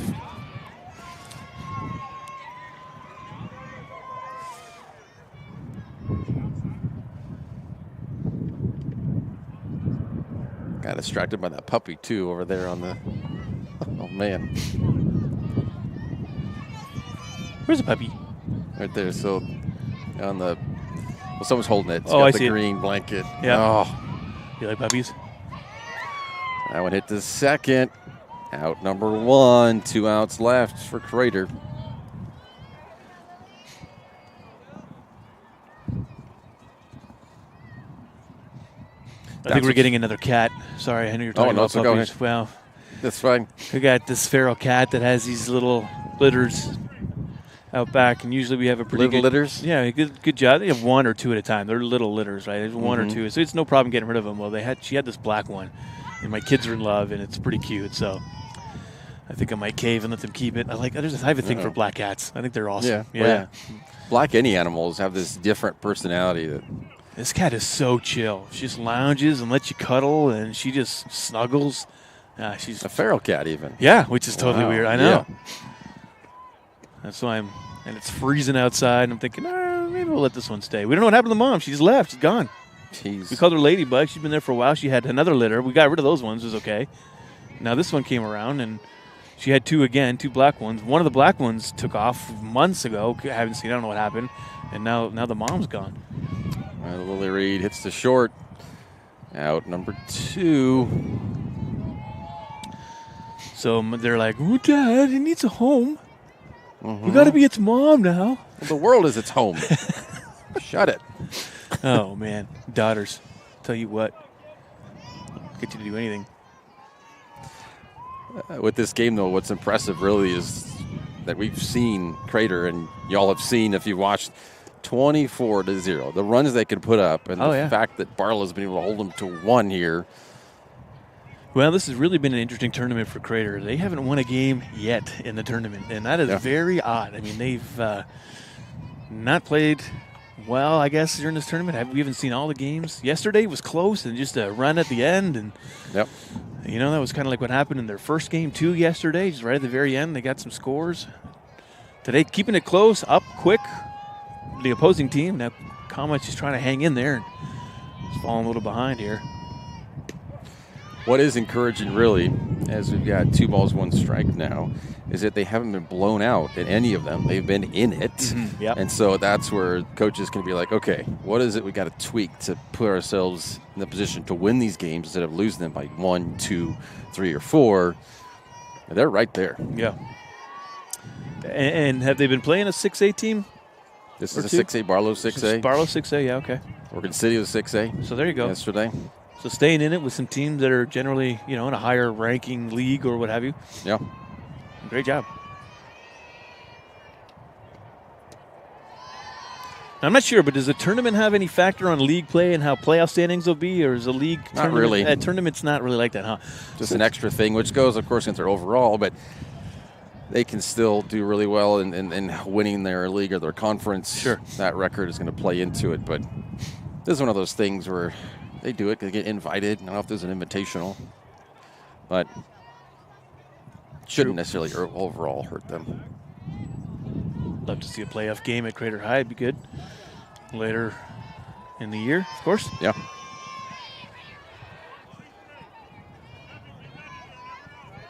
[SPEAKER 1] Got distracted by that puppy, too, over there on the... Oh, man.
[SPEAKER 3] Where's the puppy?
[SPEAKER 1] Right there. So, on the... Well, someone's holding it. It's
[SPEAKER 3] got
[SPEAKER 1] I
[SPEAKER 3] the
[SPEAKER 1] see green blanket.
[SPEAKER 3] Yeah.
[SPEAKER 1] Oh.
[SPEAKER 3] You like puppies?
[SPEAKER 1] That one hit the second. Out number 1. 2 outs left for Crater.
[SPEAKER 3] I think we're getting another cat. Sorry, I know you're talking about puppies. Well,
[SPEAKER 1] that's fine.
[SPEAKER 3] We got this feral cat that has these little litters out back, and usually we have a pretty good
[SPEAKER 1] litters.
[SPEAKER 3] Yeah, good job. They have 1 or 2 at a time. They're little litters, right? There's 1 or 2, so it's no problem getting rid of them. Well, she had this black one, and my kids are in love, and it's pretty cute. So I think I might cave and let them keep it. I have a thing for black cats. I think they're awesome.
[SPEAKER 1] Yeah. Well, yeah. Black any animals have this different personality that.
[SPEAKER 3] This cat is so chill. She just lounges and lets you cuddle, and she just snuggles. She's
[SPEAKER 1] a feral cat, even.
[SPEAKER 3] Yeah, which is totally weird. I know.
[SPEAKER 1] Yeah.
[SPEAKER 3] That's why and it's freezing outside, and I'm thinking, maybe we'll let this one stay. We don't know what happened to Mom. She's left. She's gone.
[SPEAKER 1] Jeez.
[SPEAKER 3] We called her Ladybug. She's been there for a while. She had another litter. We got rid of those ones. It was okay. Now this one came around, and she had 2 again, 2 black ones. One of the black ones took off months ago. I haven't seen. I don't know what happened. And now the mom's gone.
[SPEAKER 1] Lily Reed hits the short. Out number 2.
[SPEAKER 3] So they're like, "Oh, Dad, he needs a home. We got to be its mom now."
[SPEAKER 1] Well, the world is its home. Shut it.
[SPEAKER 3] Oh, man. Daughters. Tell you what. Get you to do anything.
[SPEAKER 1] With this game, though, what's impressive really is that we've seen Crater, and y'all have seen if you've watched, 24-0. The runs they can put up, and the fact that Barlow's been able to hold them to 1 here.
[SPEAKER 3] Well, this has really been an interesting tournament for Crater. They haven't won a game yet in the tournament, and that is very odd. I mean, they've not played well, I guess, during this tournament. We haven't seen all the games. Yesterday was close and just a run at the end. And, that was kind of like what happened in their first game, too, yesterday. Just right at the very end, they got some scores. Today, keeping it close, up quick, the opposing team. Now, Comets just trying to hang in there and just falling a little behind here.
[SPEAKER 1] What is encouraging, really, as we've got 2 balls, 1 strike now, is that they haven't been blown out in any of them. They've been in it. And so that's where coaches can be like, okay, what is it we got to tweak to put ourselves in the position to win these games instead of losing them by 1, 2, 3, or 4? And they're right there.
[SPEAKER 3] Yeah. And have they been playing a 6A team?
[SPEAKER 1] This is a 6A, Barlow 6A.
[SPEAKER 3] Barlow 6A, yeah, okay.
[SPEAKER 1] Oregon City was 6A.
[SPEAKER 3] So there you go.
[SPEAKER 1] Yesterday.
[SPEAKER 3] So staying in it with some teams that are generally, in a higher ranking league or what have you.
[SPEAKER 1] Yeah.
[SPEAKER 3] Great job. I'm not sure, but does the tournament have any factor on league play and how playoff standings will be, or is a league
[SPEAKER 1] not really?
[SPEAKER 3] Tournament's not really like that, huh?
[SPEAKER 1] Just an extra thing, which goes, of course, into their overall, but they can still do really well in winning their league or their conference.
[SPEAKER 3] Sure.
[SPEAKER 1] That record is going to play into it, but this is one of those things where they do it, they get invited. I don't know if there's an invitational, but shouldn't necessarily overall hurt them.
[SPEAKER 3] Love to see a playoff game at Crater High. It'd be good later in the year, of course.
[SPEAKER 1] Yeah.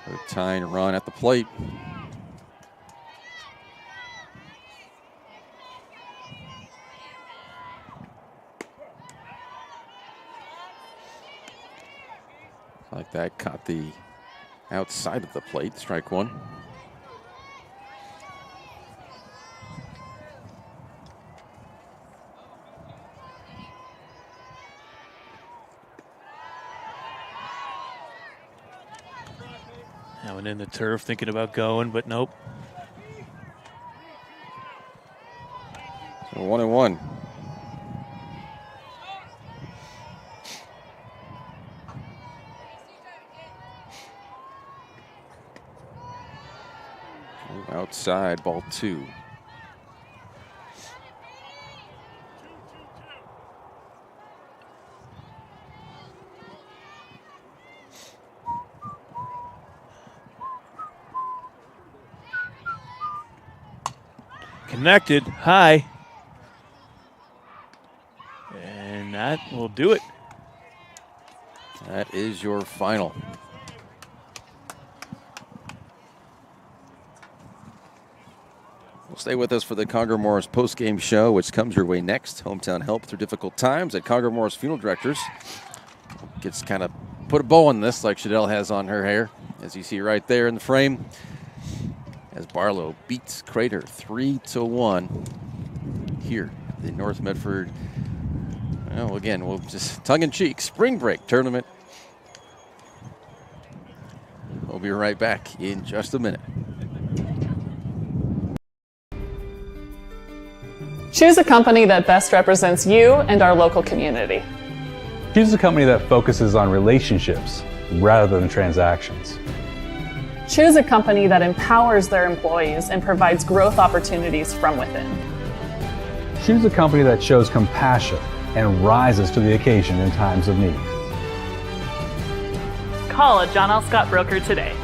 [SPEAKER 1] A tying run at the plate. Like that, caught the outside of the plate, strike 1.
[SPEAKER 3] I went in the turf thinking about going, but nope.
[SPEAKER 1] So 1-1. Outside, ball 2.
[SPEAKER 3] Connected, high. And that will do it.
[SPEAKER 1] That is your final. Well, stay with us for the Conger Morris post-game show, which comes your way next. Hometown help through difficult times at Conger Morris Funeral Directors. Gets kind of put a bow on this like Shadell has on her hair, as you see right there in the frame. As Barlow beats Crater 3-1 here in North Medford. Well, again, we'll just tongue-in-cheek spring break tournament. We'll be right back in just a minute.
[SPEAKER 4] Choose a company that best represents you and our local community.
[SPEAKER 18] Choose a company that focuses on relationships rather than transactions.
[SPEAKER 4] Choose a company that empowers their employees and provides growth opportunities from within.
[SPEAKER 18] Choose a company that shows compassion and rises to the occasion in times of need.
[SPEAKER 4] Call a John L. Scott broker today.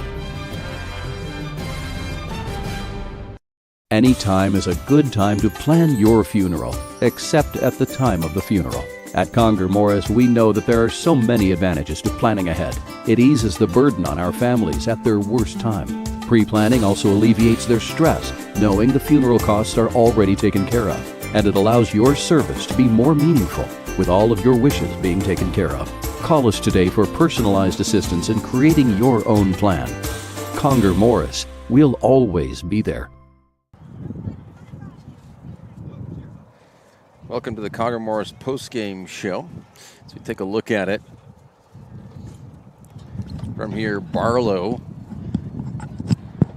[SPEAKER 7] Any time is a good time to plan your funeral, except at the time of the funeral. At Conger Morris, we know that there are so many advantages to planning ahead. It eases the burden on our families at their worst time. Pre-planning also alleviates their stress, knowing the funeral costs are already taken care of. And it allows your service to be more meaningful, with all of your wishes being taken care of. Call us today for personalized assistance in creating your own plan. Conger Morris, we'll always be there.
[SPEAKER 1] Welcome to the Conger Morris post-game show. As we take a look at it from here, Barlow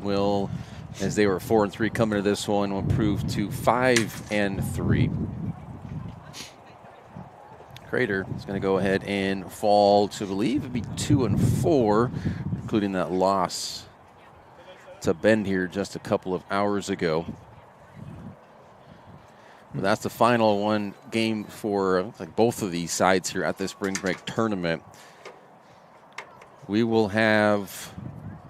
[SPEAKER 1] will, as they were 4-3 coming to this one, will improve to 5-3. Crater is going to go ahead and fall to, I believe, it'd be 2-4, including that loss to Bend here just a couple of hours ago. But that's the final one game for like both of these sides here at the spring break tournament. We will have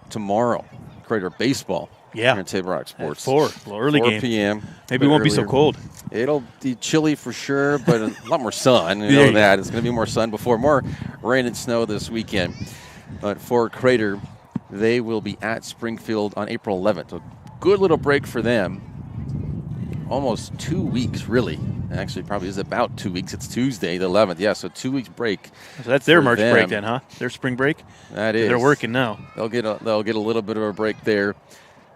[SPEAKER 1] tomorrow Crater baseball.
[SPEAKER 3] Yeah.
[SPEAKER 1] Here in Table Rock Sports.
[SPEAKER 3] At 4, a little early
[SPEAKER 1] 4
[SPEAKER 3] game.
[SPEAKER 1] p.m.
[SPEAKER 3] Maybe it won't be so cold.
[SPEAKER 1] It'll be chilly for sure, but a lot more sun. You know that. It's going to be more sun before more rain and snow this weekend. But for Crater, they will be at Springfield on April 11th. A good little break for them. Almost 2 weeks, really. Actually, probably is about 2 weeks. It's Tuesday, the 11th. Yeah, so 2 weeks break.
[SPEAKER 3] So that's their March break then, huh? Their spring break?
[SPEAKER 1] That is.
[SPEAKER 3] They're working now.
[SPEAKER 1] They'll get a little bit of a break there.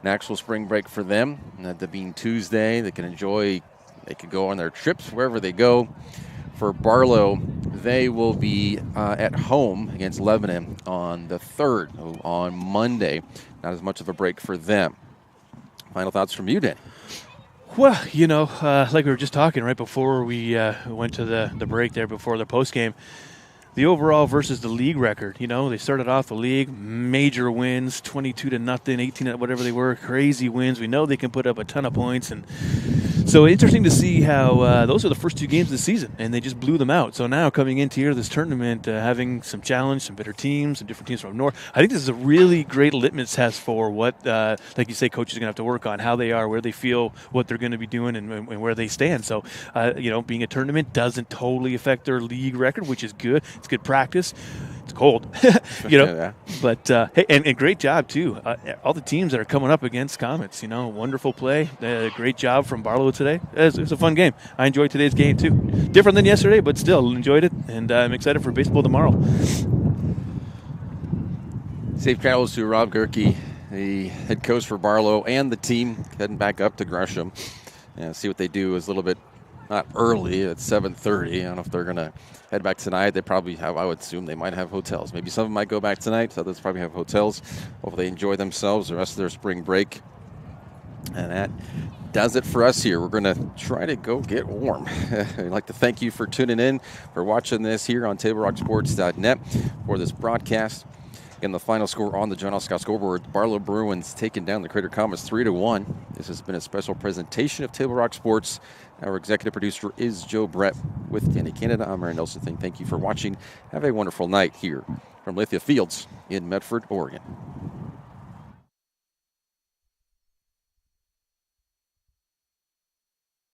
[SPEAKER 1] An actual spring break for them. And that being Tuesday, they can enjoy. They can go on their trips wherever they go. For Barlow, they will be at home against Lebanon on the 3rd, on Monday. Not as much of a break for them. Final thoughts from you, Dan?
[SPEAKER 3] Well, like we were just talking right before we went to the break there before the postgame, the overall versus the league record. They started off the league, major wins, 22-0, 18, whatever they were, crazy wins. We know they can put up a ton of points, and so interesting to see how those are the first 2 games of the season, and they just blew them out. So now coming into here, this tournament, having some challenge, some better teams, some different teams from north, I think this is a really great litmus test for what, like you say, coaches are going to have to work on, how they are, where they feel, what they're going to be doing, and where they stand. So, being a tournament doesn't totally affect their league record, which is good. It's good practice. It's cold,
[SPEAKER 1] Yeah.
[SPEAKER 3] But hey, and great job too. All the teams that are coming up against Comets, wonderful play. Great job from Barlow today. It was a fun game. I enjoyed today's game too. Different than yesterday, but still enjoyed it, and I'm excited for baseball tomorrow.
[SPEAKER 1] Safe travels to Rob Gerke, the head coach for Barlow, and the team heading back up to Gresham. See what they do is a little bit not early. It's 7:30. I don't know if they're going to head back tonight. They probably have, I would assume they might have hotels. Maybe some of them might go back tonight. So others probably have hotels. Hopefully they enjoy themselves the rest of their spring break. And that does it for us here. We're going to try to go get warm. I'd like to thank you for tuning in, for watching this here on TableRockSports.net for this broadcast. Again, the final score on the John L. Scott scoreboard, Barlow Bruins taking down the Crater Comets 3-1. This has been a special presentation of Table Rock Sports. Our executive producer is Joe Brett with Danny Canada. I'm Aaron Nelson. Thank you for watching. Have a wonderful night here from Lithia Fields in Medford, Oregon.